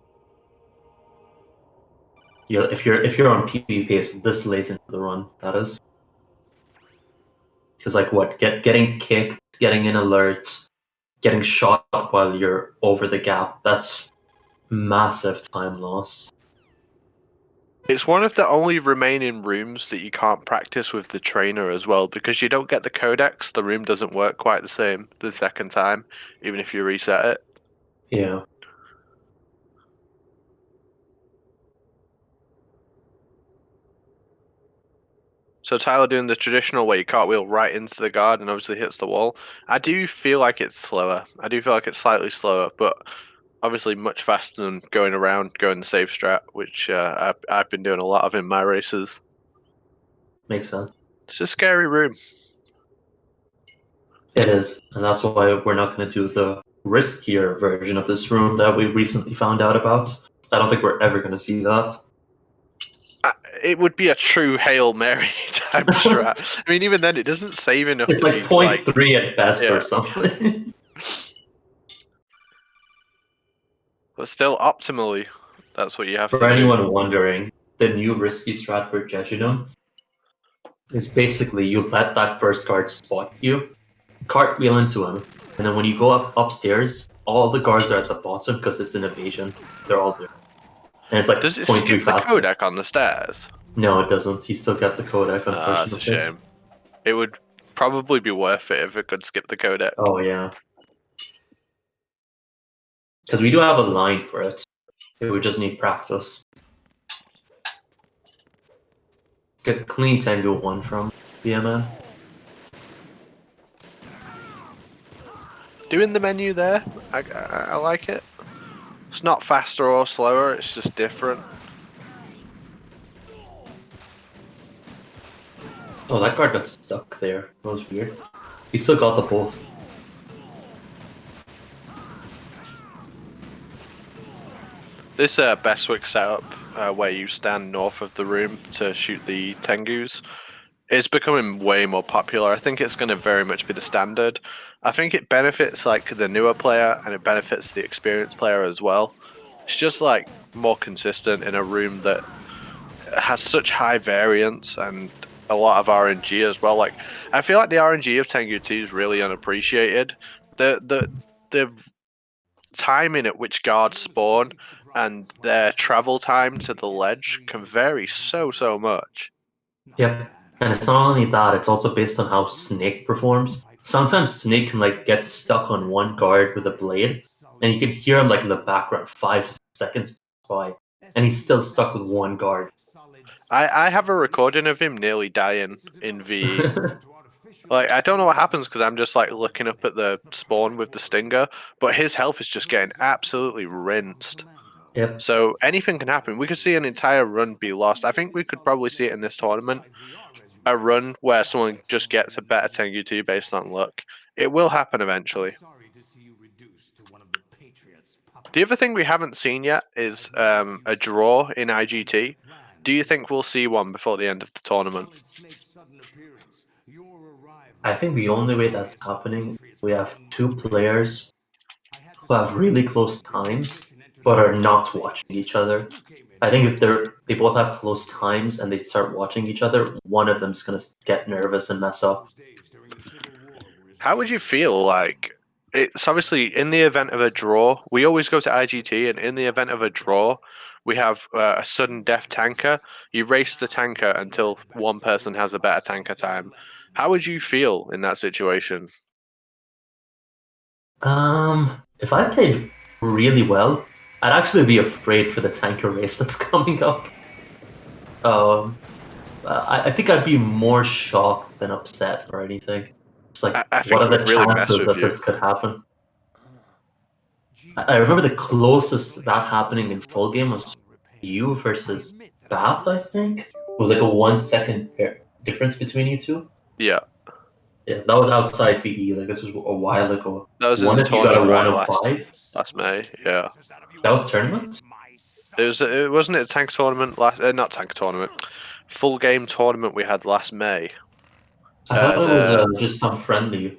Yeah, if you're on PB pace this late into the run, that is. Because like what, getting kicked, getting in alerts, getting shot while you're over the gap, that's massive time loss. It's one of the only remaining rooms that you can't practice with the trainer as well, because you don't get the codex. The room doesn't work quite the same the second time, even if you reset it. Yeah. So Tyler doing the traditional way, you cartwheel right into the guard and obviously hits the wall. I do feel like it's slower. I do feel like it's slightly slower, but obviously much faster than going around, going the safe strat, which I've been doing a lot of in my races. Makes sense. It's a scary room. It is, and that's why we're not going to do the riskier version of this room that we recently found out about. I don't think we're ever going to see that. It would be a true Hail Mary type strat. I mean, even then, it doesn't save enough It's to like be 0.3 at best yeah. or something. But still, optimally, that's what you have For to do. anyone wondering, the new risky strat for Jejunum is basically you let that first guard spot you, cartwheel into him, and then when you go up upstairs, all the guards are at the bottom because it's an evasion. They're all there. And it's like Does it 0.3 skip the faster. codec on the stairs? No, it doesn't. You still get the codec, unfortunately. That's a shame. It would probably be worth it if it could skip the codec. Oh, yeah. Because we do have a line for it. We just need practice. Get clean Tango 1 from BMN. Doing the menu there, I like it. It's not faster or slower, it's just different. Oh, that guard got stuck there. That was weird. He still got the both. This Bestwick setup, where you stand north of the room to shoot the Tengus, is becoming way more popular. I think it's going to very much be the standard. I think it benefits like the newer player and it benefits the experienced player as well. It's just like more consistent in a room that has such high variance and a lot of RNG as well. Like I feel like the RNG of Tengu 2 is really unappreciated. The timing at which guards spawn and their travel time to the ledge can vary so much. Yep. And it's not only that, it's also based on how Snake performs. Sometimes Snake can like get stuck on one guard with a blade, and you can hear him like in the background 5 seconds by, and he's still stuck with one guard. I have a recording of him nearly dying in VE. Like I don't know what happens because I'm just like looking up at the spawn with the stinger, but his health is just getting absolutely rinsed. Yep. So anything can happen. We could see an entire run be lost. I think we could probably see it in this tournament. A run where someone just gets a better Tengu 2 based on luck. It will happen eventually. The other thing we haven't seen yet is a draw in IGT. Do you think we'll see one before the end of the tournament? I think the only way that's happening, we have two players who have really close times, but are not watching each other. I think if they both have close times and they start watching each other, one of them's gonna get nervous and mess up. How would you feel like it's obviously in the event of a draw, we always go to IGT, and in the event of a draw, we have a sudden death tanker. You race the tanker until one person has a better tanker time. How would you feel in that situation? If I played really well, I'd actually be afraid for the tanker race that's coming up. I think I'd be more shocked than upset or anything. It's like, I think what it are the would really mess chances with that you. this could happen? I remember the closest that happening in full game was you versus Bath, I think. It was like a 1 second difference between you two. Yeah, Yeah, that was outside VE. Like this was a while ago. that was in One the of you got a tournament, right? 105. Last May. Yeah, That was tournament. it wasn't it a tank tournament last? Not tank tournament, full game tournament we had last May. I thought it was just some friendly.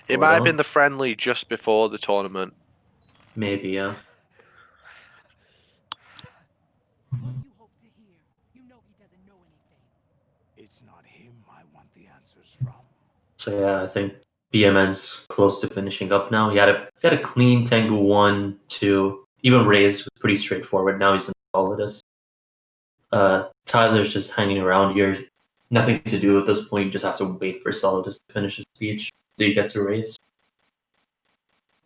It might have been the friendly just before the tournament. Maybe, yeah. What you hope to hear? You know he doesn't know anything. It's not him I want the answers from. So yeah, I think BMN's close to finishing up now. He had a clean Tengu 1, 2. Even Ray's was pretty straightforward. Now he's in Solidus. Tyler's just hanging around here. Nothing to do at this point. You just have to wait for Solidus to finish his speech. So you get to raise.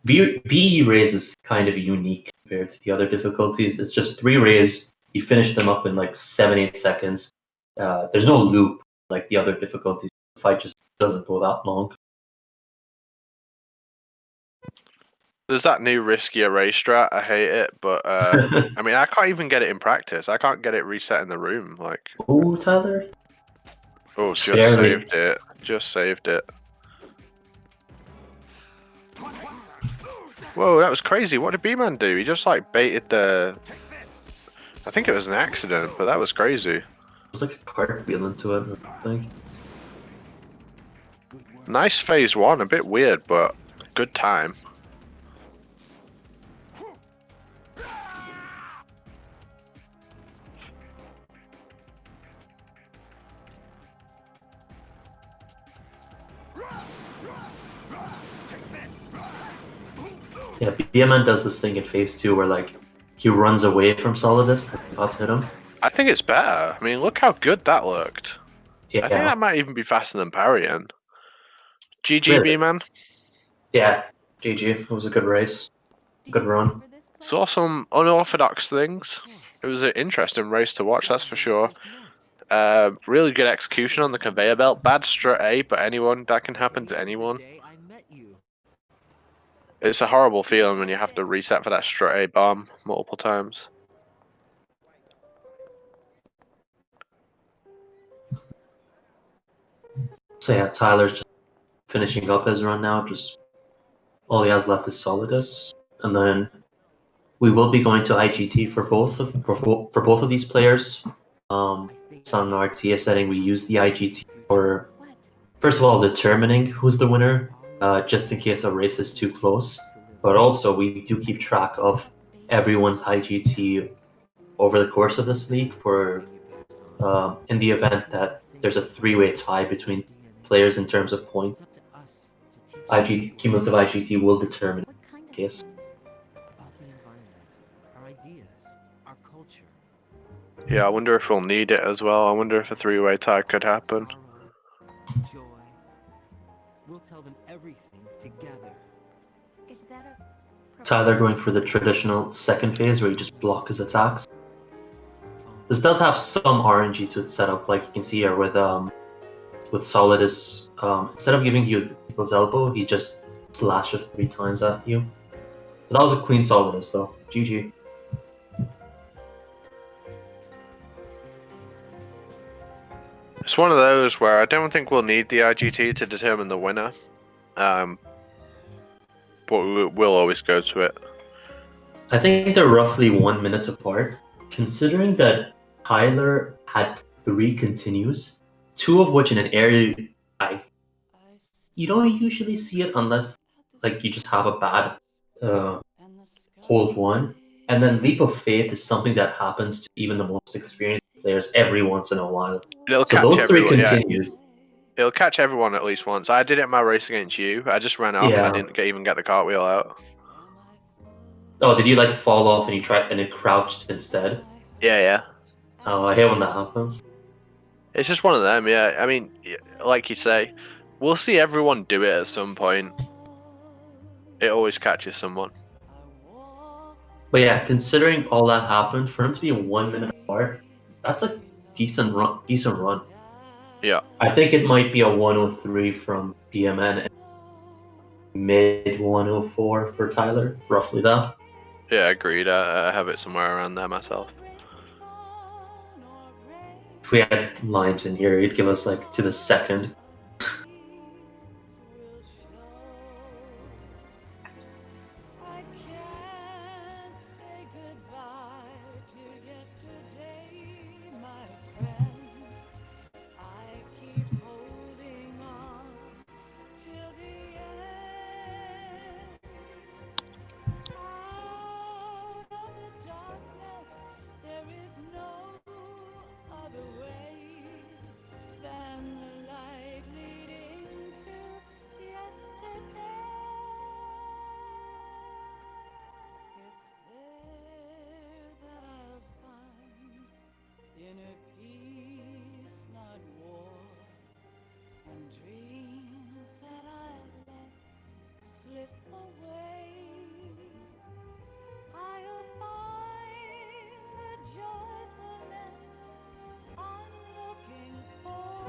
VE raise is kind of unique compared to the other difficulties. It's just 3 raise. You finish them up in like 7-8 seconds. There's no loop. like the other difficulties. The fight just doesn't go that long. There's that new riskier race strat. I hate it, but I mean, I can't even get it in practice. I can't get it reset in the room. Like, Oh, Tyler. oh, just Barely. saved it. Just saved it. Whoa, that was crazy. What did B-Man do? He just like baited the. I think it was an accident, but that was crazy. It was like a cartwheel into it, I think. Nice phase one. A bit weird, but good time. Yeah, BMN does this thing in phase 2 where like he runs away from Solidus and about to hit him. I think it's better. I mean, look how good that looked. Yeah, I think that might even be faster than parrying. GG, Really? B-Man. yeah. GG. It was a good race. Good run. Saw some unorthodox things. It was an interesting race to watch, that's for sure. Really good execution on the conveyor belt. Bad strut A, but anyone, that can happen to anyone. It's a horrible feeling when you have to reset for that strut A bomb multiple times. So yeah, Tyler's just finishing up his run now. Just all he has left is Solidus, and then we will be going to IGT for both of these players. So on our TS setting, we use the IGT for first of all determining who's the winner, just in case a race is too close. But also we do keep track of everyone's IGT over the course of this league for in the event that there's a three-way tie between players in terms of points. Cumulative IGT will determine the case. About the environment, our ideas, our culture. Yeah, I wonder if we'll need it as well. I wonder if a three-way tie could happen. Sorrow, joy. We'll tell them everything together. Is that a Tyler going for the traditional second phase where you just block his attacks. This does have some RNG to its setup, like you can see here with Solidus. Instead of giving you people's elbow, he just slashes 3 times at you. But that was a clean Solidus though. GG. It's one of those where I don't think we'll need the IGT to determine the winner. But we'll always go to it. I think they're roughly 1 minute apart. Considering that Tyler had 3 continues, 2 of which in an area you don't usually see it unless like you just have a bad hold one. And then leap of faith is something that happens to even the most experienced players every once in a while. It'll So catch those 3 everyone. Yeah. continues. It'll catch everyone at least once. I did it in my race against you. I just ran off. Yeah. I didn't even get the cartwheel out. Oh, did you like fall off and you tried and it crouched instead? Yeah. Oh, I hate when that happens. It's just one of them, yeah. I mean, like you say, we'll see everyone do it at some point. It always catches someone. But yeah, considering all that happened, for him to be 1 minute apart, that's a decent run. Yeah. I think it might be a 103 from BMN and mid 104 for Tyler, roughly that. Yeah, agreed. I have it somewhere around there myself. If we had limes in here, he'd give us like to the second.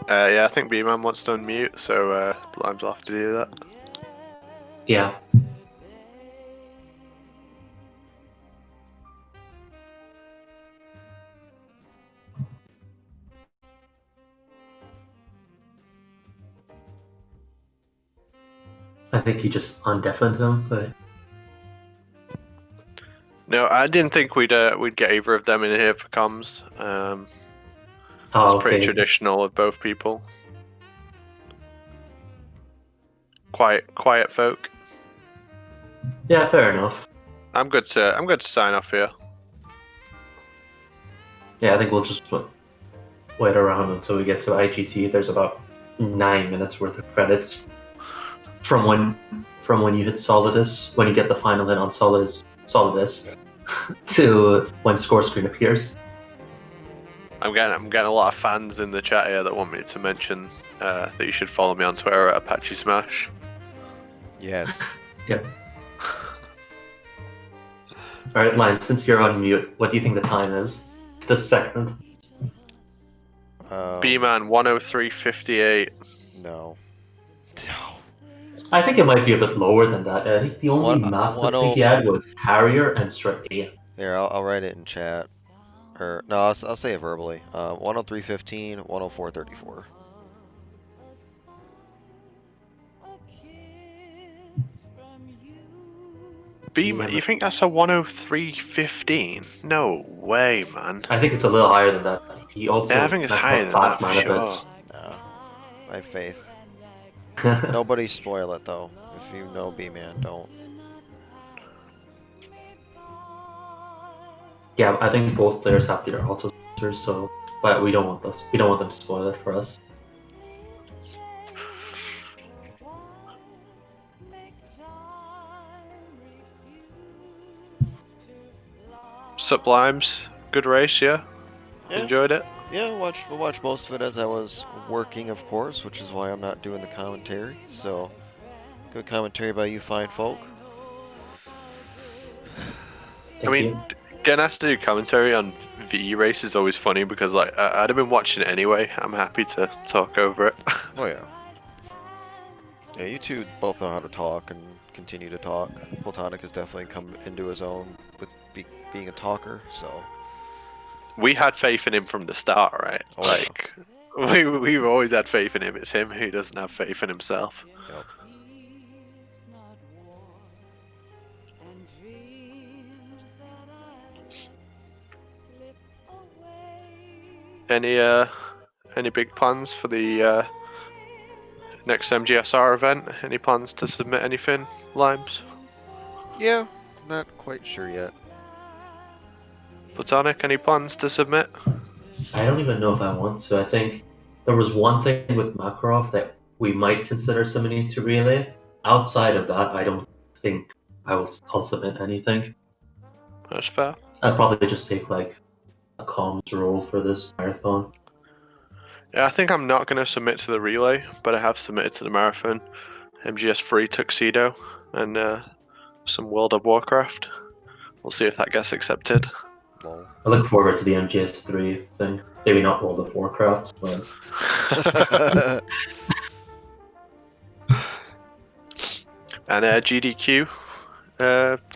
Yeah, I think B-Man wants to unmute, so Limes will have to do that. Yeah. I think he just undeafened him, but No, I didn't think we'd get either of them in here for comms. oh, It's pretty okay. traditional of both people. Quiet folk. Yeah, fair enough. I'm good to sign off here. Yeah, I think we'll just wait around until we get to IGT. There's about 9 minutes worth of credits from when you hit Solidus, when you get the final hit on Solidus, to when score screen appears. I'm getting a lot of fans in the chat here that want me to mention that you should follow me on Twitter at Apache Smash. Yes. Yep. All right, Lime. Since you're on mute, what do you think the time is? This second. B-Man 103.58. No. No. I think it might be a bit lower than that. I think the only massive thing he had was Harrier and Strike A. There, I'll write it in chat. Or no, I'll say it verbally. 103.15, 104.34. B-Man, you think that's a 103.15? No way, man. I think it's a little higher than that. He also Yeah, I think it's messed higher up than that for Batman a sure. No. I have faith. bit. Nobody spoil it though. If you know B-Man, don't. Yeah, I think both players have their auto so but we don't want this. We don't want them to spoil it for us. Sublimes, good race, yeah? Yeah. Enjoyed it? Yeah, we'll watch most of it as I was working, of course, which is why I'm not doing the commentary. So, good commentary by you fine folk. Thank you. Getting asked to do commentary on VE race is always funny because like I'd have been watching it anyway. I'm happy to talk over it. Oh yeah. Yeah, you two both know how to talk and continue to talk. Platonic has definitely come into his own with being a talker, so. We had faith in him from the start, right? Oh, like we've always had faith in him. It's him who doesn't have faith in himself. Yep. Any big plans for the next MGSR event? Any plans to submit anything, Limes? Yeah, not quite sure yet. Platonic, any plans to submit? I don't even know if I want to. I think there was one thing with Makarov that we might consider submitting to Relay. Outside of that, I don't think I'll submit anything. That's fair. I'd probably just take like a comms role for this marathon. Yeah, I think I'm not going to submit to the relay, but I have submitted to the marathon, MGS3 tuxedo, and some World of Warcraft. We'll see if that gets accepted. Lol. I look forward to the MGS3 thing. Maybe not World of Warcraft, but And GDQ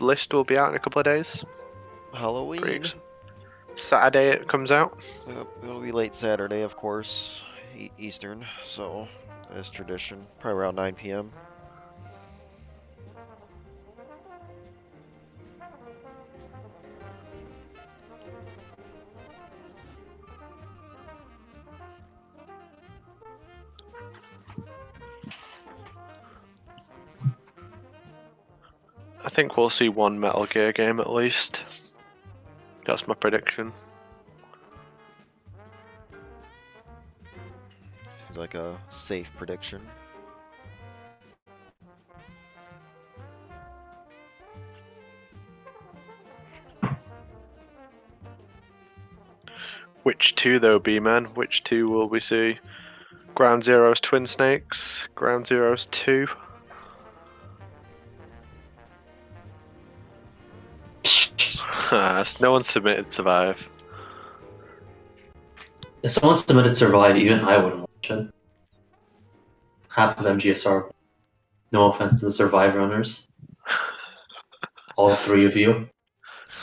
list will be out in a couple of days. Halloween. Saturday it comes out. It'll be late Saturday, of course, Eastern. So, as tradition, probably around 9 p.m. I think we'll see one Metal Gear game at least. That's my prediction. Seems like a safe prediction. Which two though, B-Man? Which two will we see? Ground Zero's Twin Snakes? Ground Zero's 2? No one submitted Survive. if someone submitted Survive, even I wouldn't watch Half of MGSR. No offense to the Survive runners. All three of you.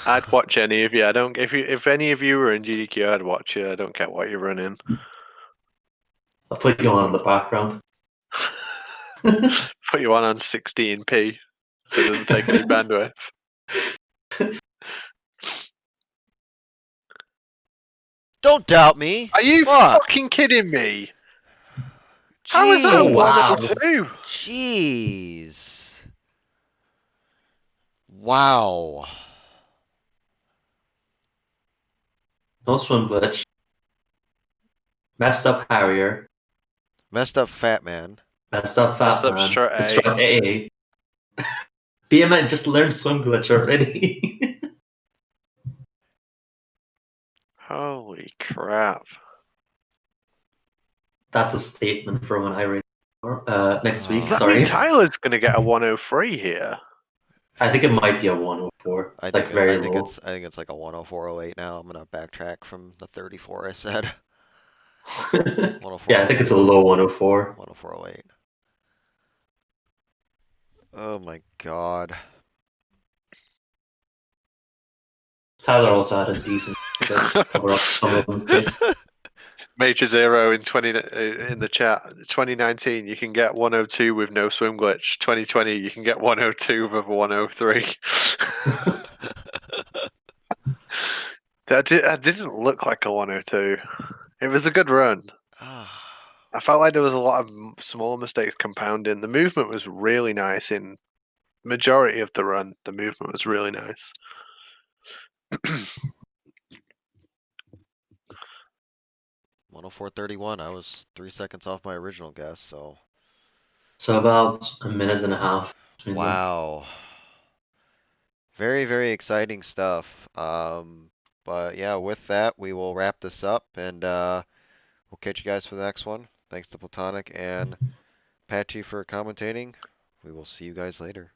I'd watch any of you. I don't. If any of you were in GDQ, I'd watch you. I don't care what you're running. I'll put you on in the background. Put you on 16p, so it doesn't take any bandwidth. Don't doubt me. Are you Fuck. fucking kidding me? How is that Oh, a wow. 102? Jeez. Wow. No swim glitch. Messed up Harrier. Messed up fat man. Messed up Messed Fat up Man. strut A. Strut A. BMN just learned swim glitch already. Holy crap. That's a statement for when I race next week. Oh, Does that mean Sorry. Tyler's going to get a 103 here? I think it might be a 104. I Like think very I think low. it's like a 104.08 now. I'm gonna backtrack from the 34 I said. Yeah, I think it's a low 104. 104.08. Oh my god. Tyler also had a decent to cover up some of the mistakes. Major Zero in in the chat. 2019, you can get 102 with no swim glitch. 2020, you can get 102 with a 103. That didn't look like a 102. It was a good run. Ah. I felt like there was a lot of small mistakes compounding. The movement was really nice in majority of the run. The movement was really nice. 104.31. I was 3 seconds off my original guess, so. So about a minute and a half. between them. Wow. Very, very exciting stuff. But yeah, with that, we will wrap this up and we'll catch you guys for the next one. Thanks to Platonic and Patchy for commentating. We will see you guys later.